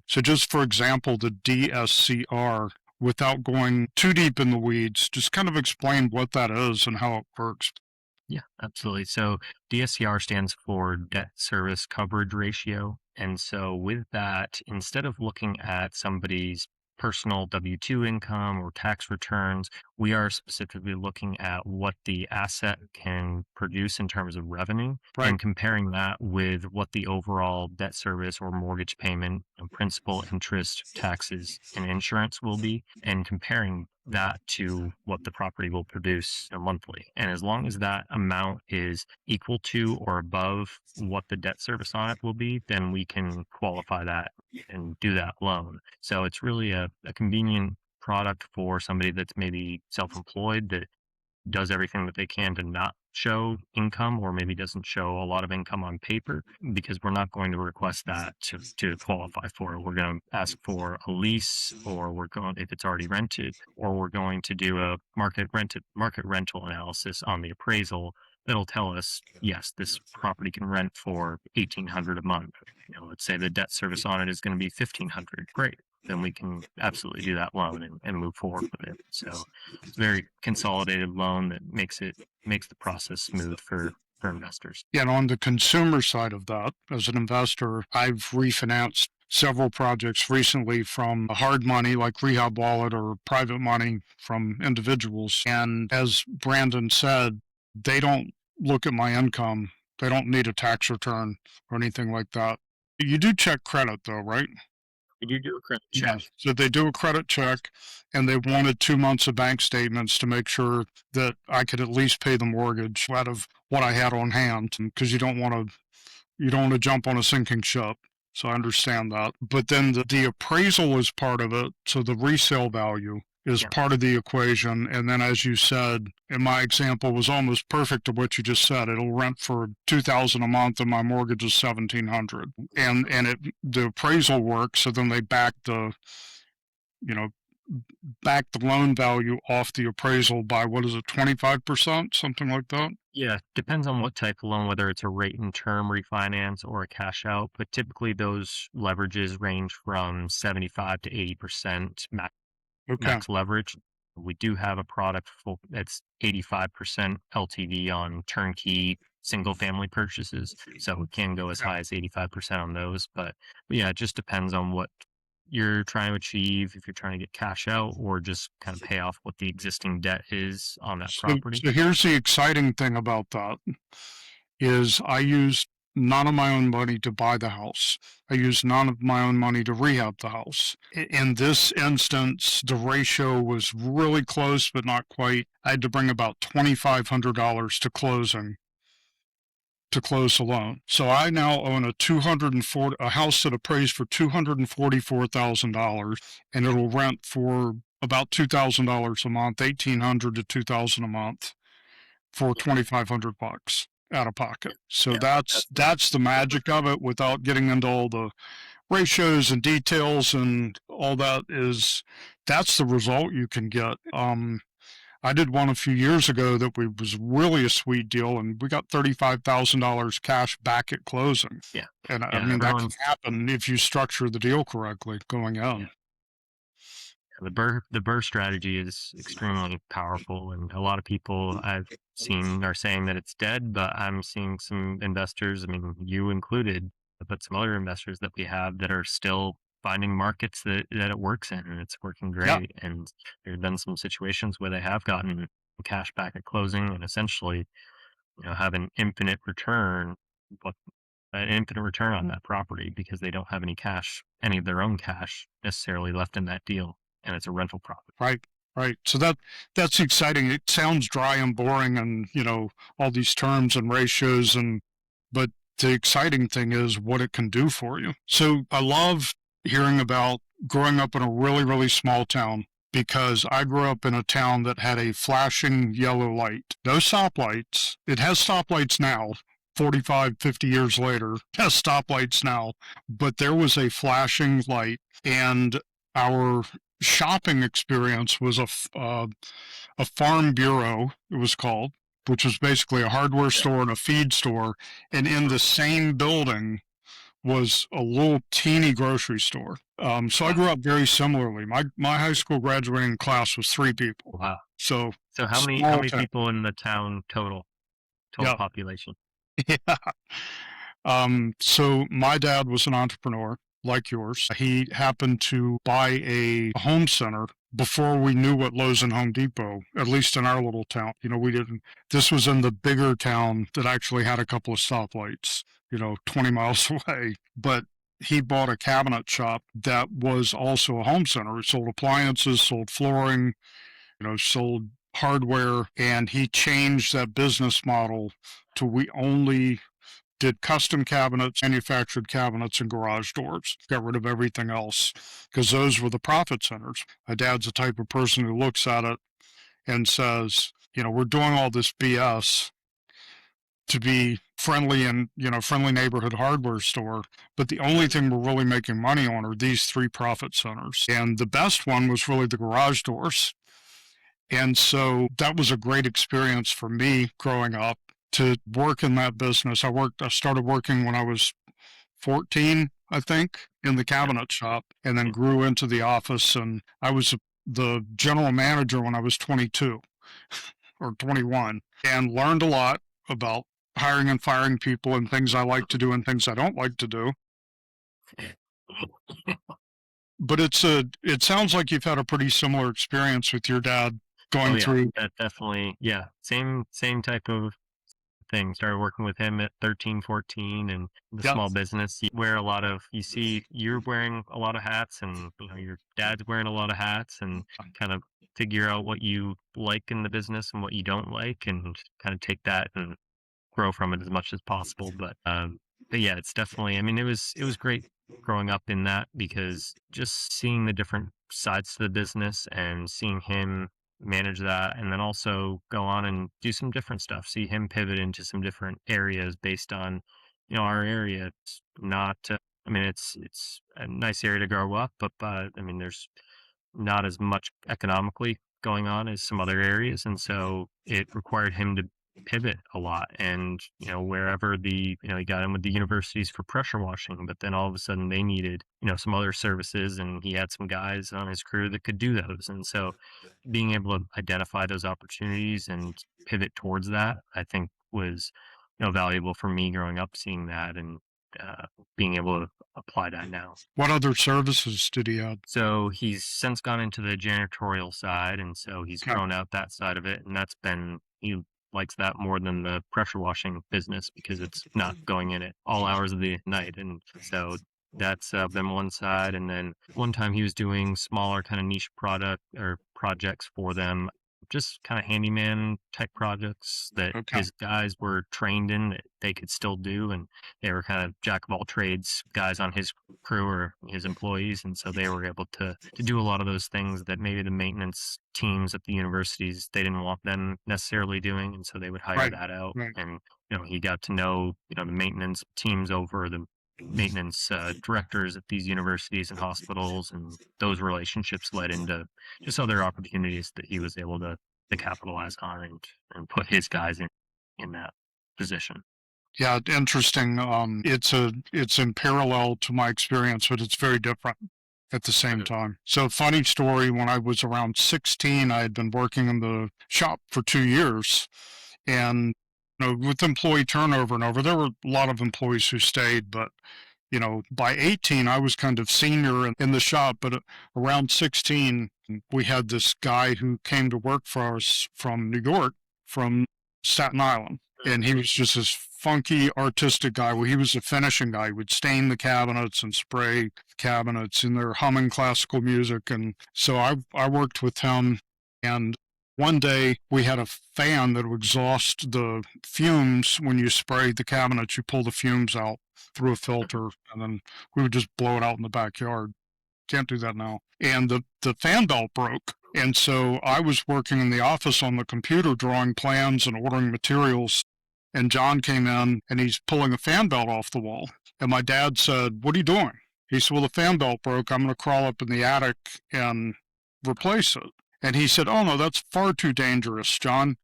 So just for example, the DSCR, without going too deep in the weeds, just kind of explain what that is and how it works. Yeah, absolutely. So DSCR stands for debt service coverage ratio. And so with that, instead of looking at somebody's personal W-2 income or tax returns, we are specifically looking at what the asset can produce in terms of revenue Right. and comparing that with what the overall debt service or mortgage payment, principal, interest, taxes, and insurance will be, and comparing that to what the property will produce monthly. And as long as that amount is equal to or above what the debt service on it will be, then we can qualify that and do that loan. So it's really a convenient product for somebody that's maybe self-employed that does everything that they can to not show income, or maybe doesn't show a lot of income on paper, because we're not going to request that to qualify for it. We're going to ask for a lease, or if it's already rented, or we're going to do a market rental analysis on the appraisal that'll tell us, yes, this property can rent for $1,800 a month. Let's say the debt service on it is going to be $1,500. Great. Then we can absolutely do that loan and move forward with it. So it's a very consolidated loan that makes the process smooth for investors. Yeah, and on the consumer side of that, as an investor, I've refinanced several projects recently from hard money like Rehab Wallet or private money from individuals. And as Brandon said, they don't look at my income. They don't need a tax return or anything like that. You do check credit though, right? Did you do a credit check? Yes. So they do a credit check and they wanted 2 months of bank statements to make sure that I could at least pay the mortgage out of what I had on hand, because you don't want to jump on a sinking ship. So I understand that. But then the appraisal is part of it. So the resale value is Yeah. part of the equation. And then, as you said, in my example was almost perfect to what you just said. It'll rent for $2,000 a month and my mortgage is $1,700. And the appraisal works. So then they you know, back the loan value off the appraisal by, what is it, 25%, something like that? Yeah, depends on what type of loan, whether it's a rate and term refinance or a cash out. But typically those leverages range from 75 to 80% Okay. max leverage. We do have a product that's 85% LTV on turnkey single family purchases. So it can go as high as 85% on those. But yeah, it just depends on what you're trying to achieve, if you're trying to get cash out or just kind of pay off what the existing debt is on that property. So here's the exciting thing about that is I used none of my own money to buy the house. I used none of my own money to rehab the house. In this instance, the ratio was really close, but not quite. I had to bring about $2,500 to closing to close the loan. So I now own a house that appraised for $244,000, and it'll rent for about $2,000 a month, $1,800 to $2,000 a month for $2,500 out of pocket. So Yeah, that's the magic of it, without getting into all the ratios and details and all that. That's the result you can get. I did one a few years ago that was really a sweet deal, and we got $35,000 cash back at closing. yeah, And I yeah. mean, that can happen if you structure the deal correctly going in. Yeah. The Burr strategy is extremely powerful, and a lot of people I've seen are saying that it's dead, but I'm seeing some investors, I mean, you included, but some other investors that we have that are still finding markets that it works in, and it's working Yeah. great. And there have been some situations where they have gotten cash back at closing and essentially, have an infinite return, but an infinite return on that property because they don't have any of their own cash necessarily left in that deal, and it's a rental property. Right. Right. So that's exciting. It sounds dry and boring and, all these terms and ratios but the exciting thing is what it can do for you. So I love hearing about growing up in a really, really small town, because I grew up in a town that had a flashing yellow light. No stoplights. It has stoplights now. 45, 50 years later, it has stoplights now, but there was a flashing light, and our shopping experience was a farm bureau, it was called, which was basically a hardware store and a feed store. And in the same building was a little teeny grocery store. So I grew up very similarly. My high school graduating class was 3 people. Wow. So So how small many town. people in the town total Yeah. population? Yeah. So my dad was an entrepreneur like yours. He happened to buy a home center before we knew what Lowe's and Home Depot, at least in our little town. We didn't, this was in the bigger town that actually had a couple of stoplights, 20 miles away. But he bought a cabinet shop that was also a home center. It sold appliances, sold flooring, sold hardware, and he changed that business model to we only did custom cabinets, manufactured cabinets, and garage doors. Got rid of everything else because those were the profit centers. My dad's the type of person who looks at it and says, we're doing all this BS to be friendly and, friendly neighborhood hardware store. But the only thing we're really making money on are these 3 profit centers. And the best one was really the garage doors. And so that was a great experience for me growing up to work in that business. I started working when I was 14, I think, in the cabinet shop, and then grew into the office. And I was the general manager when I was 22 or 21, and learned a lot about hiring and firing people and things I like to do and things I don't like to do. But it sounds like you've had a pretty similar experience with your dad going through. That definitely, yeah, same type of thing. Started working with him at 13, 14, and the Yeah. small business. You see you're wearing a lot of hats, and your dad's wearing a lot of hats, and kind of figure out what you like in the business and what you don't like, and kind of take that and grow from it as much as possible. But yeah, it's definitely. I mean, it was great growing up in that, because just seeing the different sides to the business and seeing him manage that, and then also go on and do some different stuff. See him pivot into some different areas based on, our area. It's not. I mean, it's a nice area to grow up, but I mean, there's not as much economically going on as some other areas, and so it required him to pivot a lot. And wherever he got in with the universities for pressure washing, but then all of a sudden they needed some other services, and he had some guys on his crew that could do those. And so being able to identify those opportunities and pivot towards that, I think was valuable for me growing up, seeing that, and being able to apply that now. What other services did he have? So he's since gone into the janitorial side, and so he's Okay. grown out that side of it, and he likes that more than the pressure washing business, because it's not going in at all hours of the night. And so that's been one side. And then one time he was doing smaller kind of niche projects for them, just kind of handyman type projects that Okay. his guys were trained in, that they could still do. And they were kind of jack of all trades guys on his crew or his employees. And so they were able to do a lot of those things that maybe the maintenance teams at the universities, they didn't want them necessarily doing. And so they would hire Right. that out. Right. And, he got to know, the maintenance teams over the maintenance directors at these universities and hospitals, and those relationships led into just other opportunities that he was able to capitalize on, and put his guys in that position. Yeah, interesting. It's in parallel to my experience, but it's very different at the same time. So funny story, when I was around 16, I had been working in the shop for 2 years, and with employee turnover and over, there were a lot of employees who stayed, but by 18, I was kind of senior in the shop, but around 16, we had this guy who came to work for us from New York, from Staten Island. And he was just this funky, artistic guy. Well, he was a finishing guy. He would stain the cabinets and spray cabinets, and they're humming classical music. And so I worked with him. And One day we had a fan that would exhaust the fumes. When you spray the cabinets, you pull the fumes out through a filter, and then we would just blow it out in the backyard. Can't do that now. And the fan belt broke. And so I was working in the office on the computer drawing plans and ordering materials. And John came in and he's pulling a fan belt off the wall. And my dad said, "What are you doing?" He said, "Well, the fan belt broke. I'm going to crawl up in the attic and replace it." And he said, "Oh, no, that's far too dangerous, John.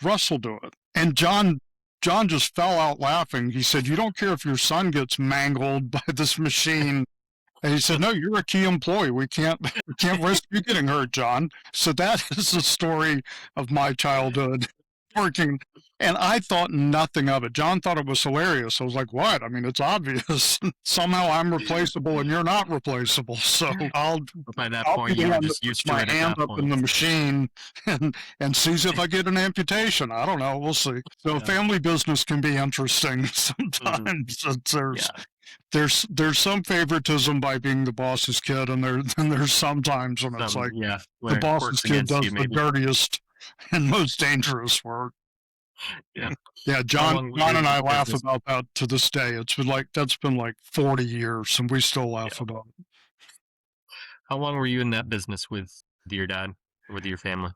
Russ will do it." And John just fell out laughing. He said, "You don't care if your son gets mangled by this machine." And he said, "No, you're a key employee. We can't risk you getting hurt, John." So that is the story of my childhood working. And I thought nothing of it. John thought it was hilarious. I was like, "What? I mean, it's obvious. Somehow I'm replaceable and you're not replaceable. So By that I'll point, be you the were one that just puts used to my it at hand that up in the point. machine and sees if I get an amputation. I don't know. We'll see." So Yeah. family business can be interesting sometimes. There's some favoritism by being the boss's kid, and there's sometimes when it's like Yeah, the when it boss's works kid against does you, the maybe. dirtiest and most dangerous work. Yeah. Yeah, How John long were John you and in I the laugh business? about that to this day. That's been like 40 years, and we still laugh Yeah. about it. How long were you in that business with your dad, with your family?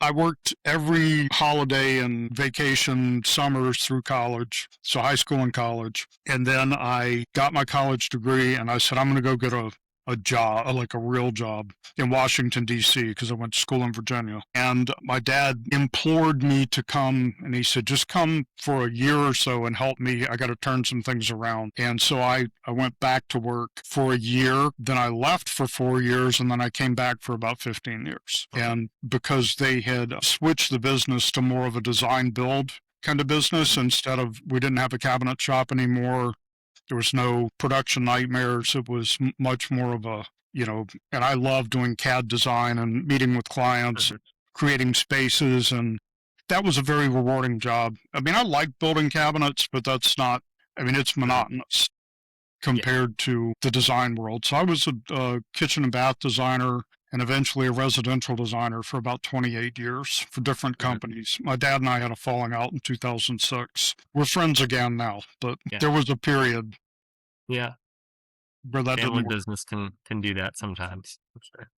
I worked every holiday and vacation, summers through college, so high school and college. And then I got my college degree and I said, I'm going to go get a job, like a real job in Washington, D.C., because I went to school in Virginia. And my dad implored me to come, and he said, "Just come for a year or so and help me. I got to turn some things around." And so I went back to work for a year. Then I left for 4 years, and then I came back for about 15 years. And because they had switched the business to more of a design build kind of business instead of, we didn't have a cabinet shop anymore. There was no production nightmares. It was much more of a, and I love doing CAD design and meeting with clients, Mhm. creating spaces. And that was a very rewarding job. I mean, I like building cabinets, but that's not, I mean, it's Mhm. monotonous Yeah. compared to the design world. So I was a kitchen and bath designer and eventually a residential designer for about 28 years for different Mhm. companies. My dad and I had a falling out in 2006. We're friends again now, but Yeah. there was a period Yeah. where that Family didn't work. business can do that sometimes. For sure.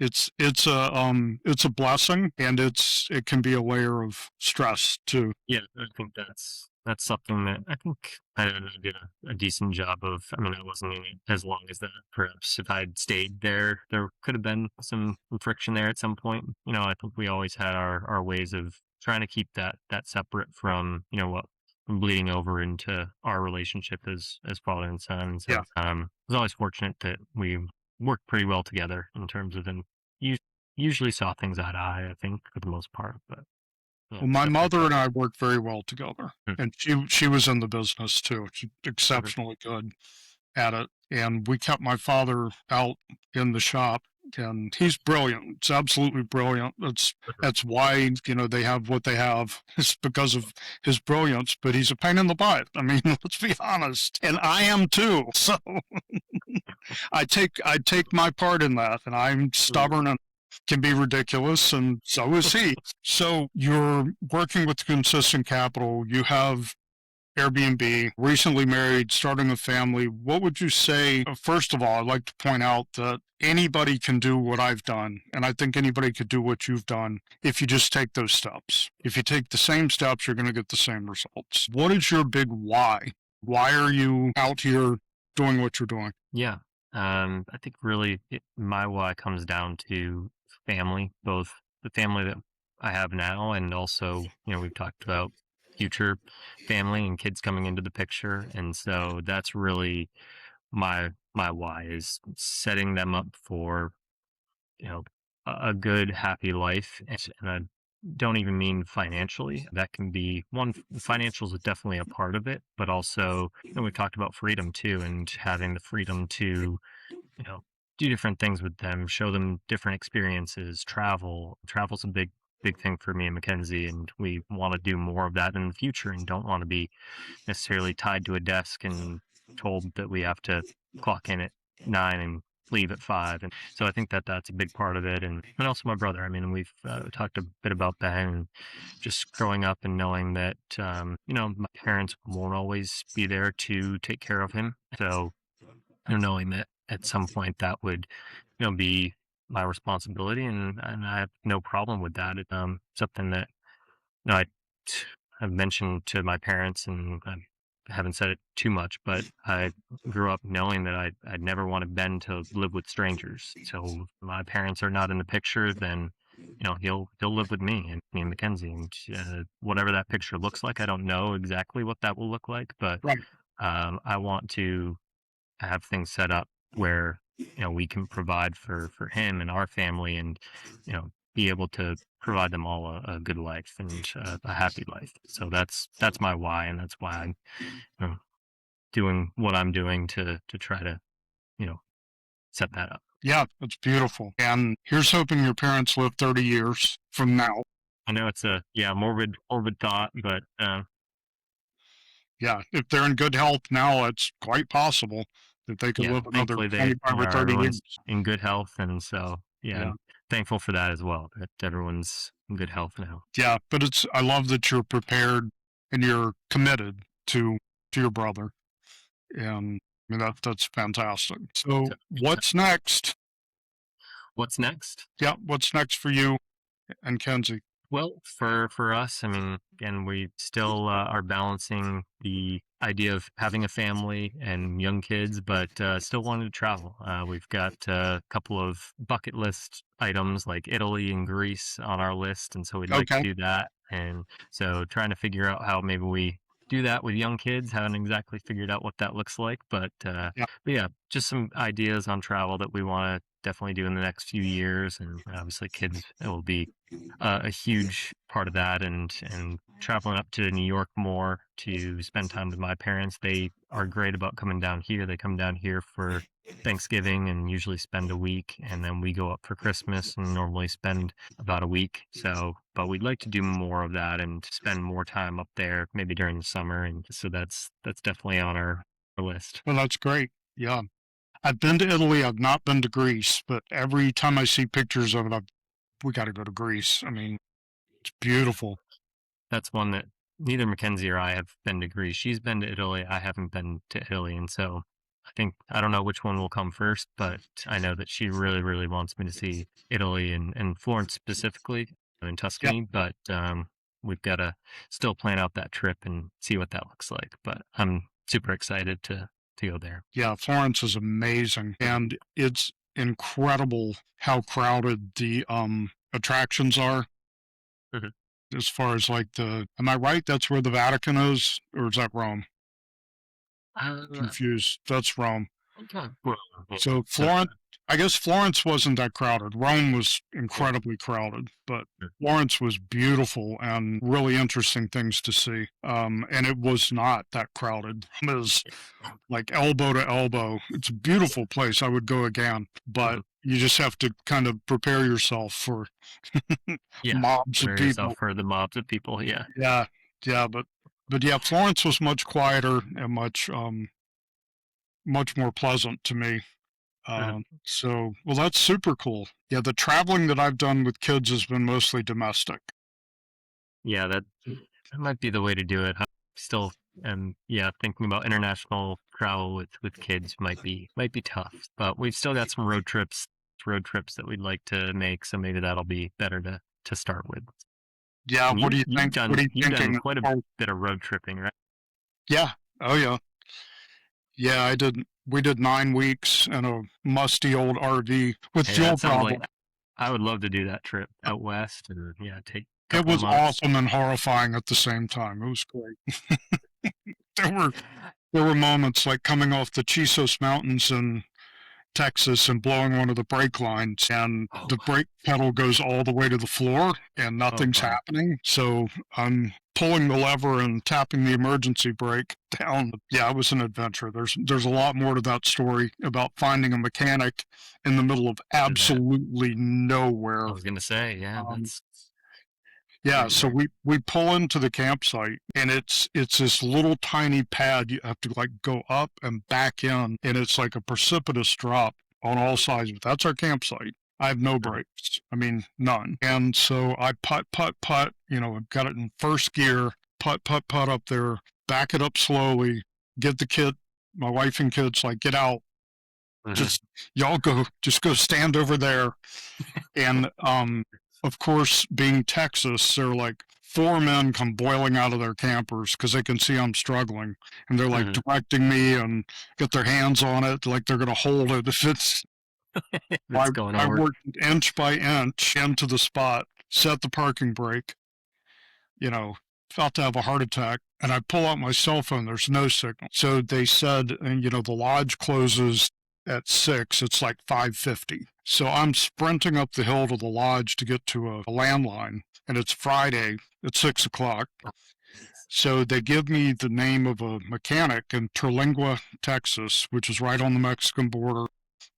It's a blessing, and it can be a layer of stress too. Yeah, I think that's something that I think I did a decent job of. I mean, I wasn't in it as long as that. Perhaps if I'd stayed there, there could have been some friction there at some point. I think we always had our ways of trying to keep that separate from what from bleeding over into our relationship as father and son. So Yeah. I was always fortunate that we worked pretty well together in terms of and us- usually saw things eye to eye. I think for the most part, but. Yeah, Well, it's my definitely mother tough. and I worked very well together, Mm, and she was in the business too. She's mhm, exceptionally good at it. And we kept my father out in the shop, and he's brilliant. It's absolutely brilliant. mhm. That's why, they have what they have. It's because of his brilliance, but he's a pain in the butt. I mean, let's be honest. And I am too. So I take my part in that, and I'm Mm, stubborn and can be ridiculous, and so is he. So you're working with consistent capital. You have Airbnb, recently married, starting a family. What would you say? First of all, I'd like to point out that anybody can do what I've done, and I think anybody could do what you've done if you just take those steps. If you take the same steps, you're going to get the same results. What is your big why? Why are you out here doing what you're doing? yeah. I think really my why comes down to family, both the family that I have now and also, we've talked about future family and kids coming into the picture. And so that's really my why is setting them up for, you know, a good, happy life. And I don't even mean financially. That can be one, financials is definitely a part of it, but also, we've talked about freedom too, and having the freedom to, you know, do different things with them, show them different experiences, travel. Travel's a big thing for me and Mackenzie, and we want to do more of that in the future and don't want to be necessarily tied to a desk and told that we have to clock in at 9 and leave at 5. And so I think that that's a big part of it. And also my brother. I mean, we've talked a bit about that, and just growing up and knowing that, my parents won't always be there to take care of him. So, knowing that at some point that would, be my responsibility, and I have no problem with that. It's something that, I have mentioned to my parents, and I haven't said it too much, but I grew up knowing that I'd never wanted Ben to live with strangers. So if my parents are not in the picture, then he'll live with me and Mackenzie, and whatever that picture looks like. I don't know exactly what that will look like, but Right. I want to have things set up where we can provide for him and our family, and be able to provide them all a good life and a happy life. So that's my why, and that's why I'm doing what I'm doing to try to you know set that up. Yeah, it's beautiful. And here's hoping your parents live 30 years from now. I know it's a morbid thought, but Yeah, if they're in good health now, it's quite possible that they could yeah, live another thankfully they 25 or 30 years. everyone's in good health, and so yeah, Yeah. I'm thankful for that as well, that everyone's in good health now. Yeah, but I love that you're prepared and you're committed to your brother. And I mean, that's fantastic. So So, what's next? what's next? Yeah, what's next for you and Kenzie? Well, for us, I mean, again, we still are balancing the idea of having a family and young kids, but still wanting to travel. We've got a couple of bucket list items like Italy and Greece on our list, and so we'd like to Okay. do that. And so trying to figure out how maybe we do that with young kids. Haven't exactly figured out what that looks like, Yeah. but yeah, just some ideas on travel that we want to definitely do in the next few years, and obviously kids, it will be a huge part of that, and traveling up to New York more to spend time with my parents. They are great about coming down here. They come down here for Thanksgiving and usually spend a week, and then we go up for Christmas and normally spend about a week. So, but we'd like to do more of that and spend more time up there, maybe during the summer, and so that's definitely on our list. Well, that's great. Yeah. I've been to Italy. I've not been to Greece, but every time I see pictures of it, we got to go to Greece. I mean, it's beautiful. That's one that neither Mackenzie or I have been to Greece. She's been to Italy. I haven't been to Italy. And so I don't know which one will come first, but I know that she really, really wants me to see Italy and Florence specifically in Yeah. Tuscany. But we've got to still plan out that trip and see what that looks like. But I'm super excited to go there. Yeah. Florence is amazing. And it's incredible how crowded the attractions are. Mhm. As far as like am I right? That's where the Vatican is, or is that Rome? Uh, Confused. That's Rome. okay. Well, yeah. So So, Florence, I guess Florence wasn't that crowded. Rome was incredibly crowded, but yeah. Florence was beautiful and really interesting things to see. And it was not that crowded. It was like elbow to elbow. It's a beautiful place. I would go again, but Mhm. you just have to kind of prepare yourself for Yeah. mobs of Prepare people. yourself for the mobs of people. Yeah. Yeah, yeah, but yeah, Florence was much quieter and much more pleasant to me. Mhm. So well, that's super cool. Yeah, the traveling that I've done with kids has been mostly domestic. Yeah, that might be the way to do it. I still yeah, thinking about international travel with kids might be tough, but we've still got some road trips that we'd like to make, so maybe that'll be better to start with. Yeah, And what do you you've think? What done are you you've done thinking? quite a Oh, bit of road tripping, right? yeah. Oh yeah. Yeah, I did. We did 9 weeks in a musty old RV with Hey, fuel that sounds like problems. I would love to do that trip out west, and yeah, take a It couple of was months. awesome and horrifying at the same time. It was great. There were there were moments like coming off the Chisos Mountains in Texas and blowing one of the brake lines, and Oh the wow. brake pedal goes all the way to the floor and Oh nothing's wow. happening. So I'm pulling the lever and tapping the emergency brake down. Yeah, it was an adventure. There's a lot more to that story about finding a mechanic in the middle of To that. absolutely I nowhere. was gonna say, yeah, Um, that's yeah, pretty so rare. we pull into the campsite and it's this little tiny pad you have to like go up and back in, and it's like a precipitous drop. on all sides. But that's our campsite. I have no Mhm. brakes. I mean, none. And so I putt, I've got it in first gear, putt up there, back it up slowly, get the kid, my wife and kids, like, get out. Mhm. Just, y'all just go stand over there. And, of course, being Texas, they're like, four men come boiling out of their campers because they can see I'm struggling. And they're like Mhm. directing me and get their hands on it, like they're going to hold it. If it's, It's going I over. worked inch by inch into the spot, set the parking brake, you know, about to have a heart attack. And I pull out my cell phone, there's no signal. So they said, and the lodge closes at 6, it's like 5:50. So I'm sprinting up the hill to the lodge to get to a landline, and it's Friday at 6 o'clock. So they give me the name of a mechanic in Terlingua, Texas, which is right on the Mexican border.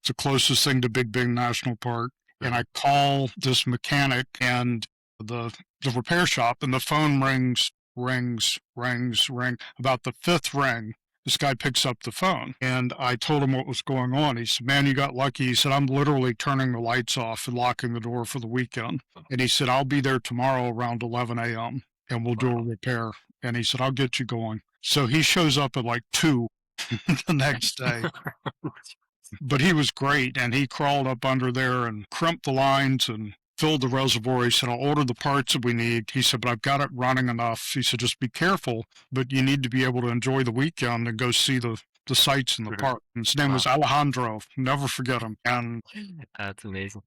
It's the closest thing to Big Bend National Park. And Mhm. I call this mechanic and the the repair shop, and the phone rings. About the fifth ring, this guy picks up the phone, and I told him what was going on. He said, "Man, you got lucky." He said, "I'm literally turning the lights off and locking the door for the weekend." And he said, "I'll be there tomorrow around 11 a.m. and we'll do a Wow. repair." And he said, "I'll get you going." So he shows up at like 2 the next day. But he was great, and he crawled up under there and crimped the lines and filled the reservoir. He said, "I'll order the parts that we need." He said, "But I've got it running enough." He said, "Just be careful, but you need to be able to enjoy the weekend and go see the sights in the Mhm. park." And his name Wow. was Alejandro. Never forget him. And That's amazing.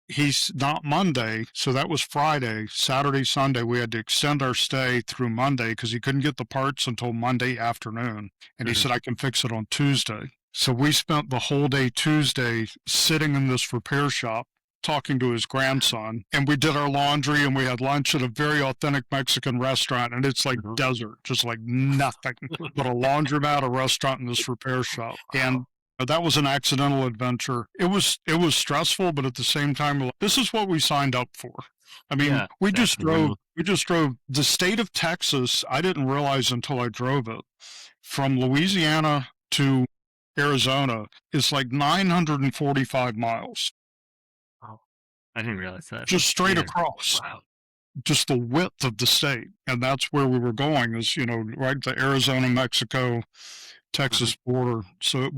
he's not Monday, so that was Friday. Saturday, Sunday, we had to extend our stay through Monday because he couldn't get the parts until Monday afternoon. And he Mhm. said, "I can fix it on Tuesday." So we spent the whole day Tuesday sitting in this repair shop talking to his grandson. And we did our laundry and we had lunch at a very authentic Mexican restaurant. And it's like Mhm. desert, just like nothing but a laundromat, a restaurant, and this repair shop. Wow. And that was an accidental adventure. It was stressful, but at the same time, this is what we signed up for. I mean, Yeah, exactly. When you we just drove the state of Texas. I didn't realize until I drove it from Louisiana to Arizona is like 945 miles, oh, I didn't realize that. just straight Yeah. across, Wow. just the width of the state. And that's where we were going is, right, the Arizona, Mexico, Mhm. Texas border. So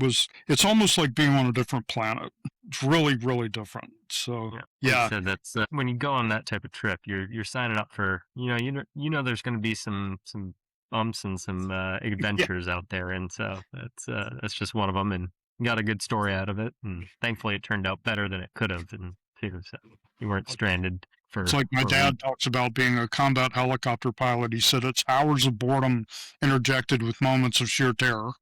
it's almost like being on a different planet. It's really, really different. So, Yeah, like you yeah, said, that's when you go on that type of trip, you're signing up for there's going to be some bumps and some yeah, adventures out there, and so that's just one of them, and you got a good story out of it, and thankfully it turned out better than it could have, and too, so you weren't stranded it's for like my for a week. dad talks about being a combat helicopter pilot. He said it's hours of boredom interjected with moments of sheer terror.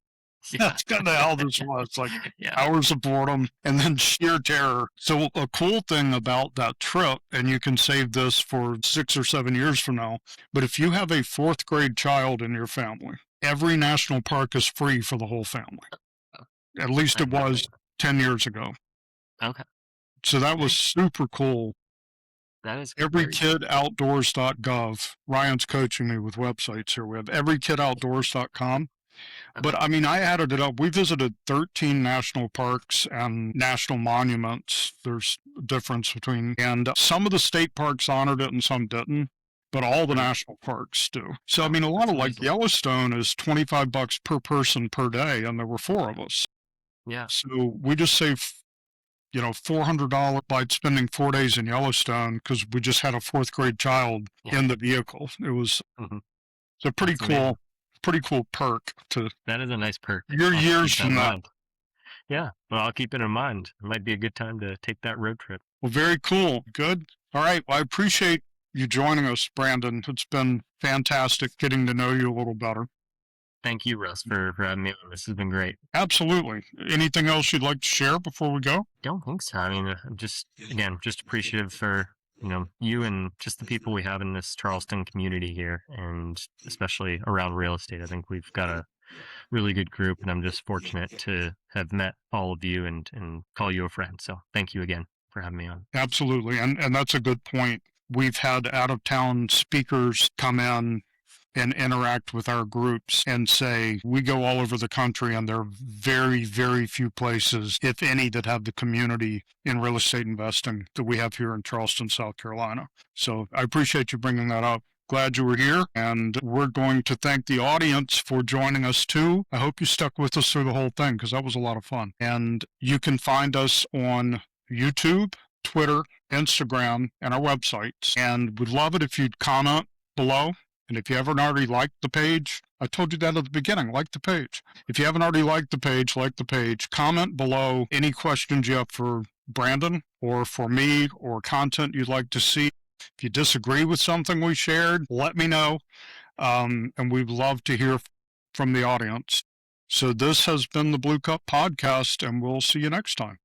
Yeah, That's kind of how this was. Like yeah. hours of boredom and then sheer terror. So a cool thing about that trip, and you can save this for 6 or 7 years from now, but if you have a fourth grade child in your family, every national park is free for the whole family. Oh, At least I it did not know was 10 years ago. that. Okay, So that was very, super cool. that is very cool. Everykidoutdoors.gov. Ryan's coaching me with websites here. We have everykidoutdoors.com. Okay. But I mean, I added it up. We visited 13 national parks and national monuments. There's a difference between, and some of the state parks honored it and some didn't, but all the Mhm. national parks do. So, I Oh, mean, a lot that's of like amazing. Yellowstone is $25 per person per day, and there were four of us. Yeah, So we just saved, $400 by spending 4 days in Yellowstone because we just had a fourth grade child yeah. in the vehicle. It was Hmm. a That's amazing. pretty cool perk to That is a nice perk. your I'll have to years keep that from in now. mind. Yeah, well, I'll keep it in mind. It might be a good time to take that road trip. Well, very cool. Good. All right. Well, I appreciate you joining us, Brandon. It's been fantastic getting to know you a little better. Thank you, Russ, for having me on. This has been great. Absolutely. Anything else you'd like to share before we go? Don't think so. I mean, I'm just appreciative for, you and just the people we have in this Charleston community here, and especially around real estate. I think we've got a really good group, and I'm just fortunate to have met all of you and call you a friend. So thank you again for having me on. Absolutely. And that's a good point. We've had out of town speakers come in and interact with our groups and say, we go all over the country and there are very, very few places, if any, that have the community in real estate investing that we have here in Charleston, South Carolina. So I appreciate you bringing that up. Glad you were here, and we're going to thank the audience for joining us too. I hope you stuck with us through the whole thing because that was a lot of fun. And you can find us on YouTube, Twitter, Instagram, and our websites. And we'd love it if you'd comment below. And if you haven't already liked the page, I told you that at the beginning, like the page. If you haven't already liked the page, like the page. Comment below any questions you have for Brandon or for me or content you'd like to see. If you disagree with something we shared, let me know. And we'd love to hear from the audience. So this has been the Blue Cup Podcast, and we'll see you next time.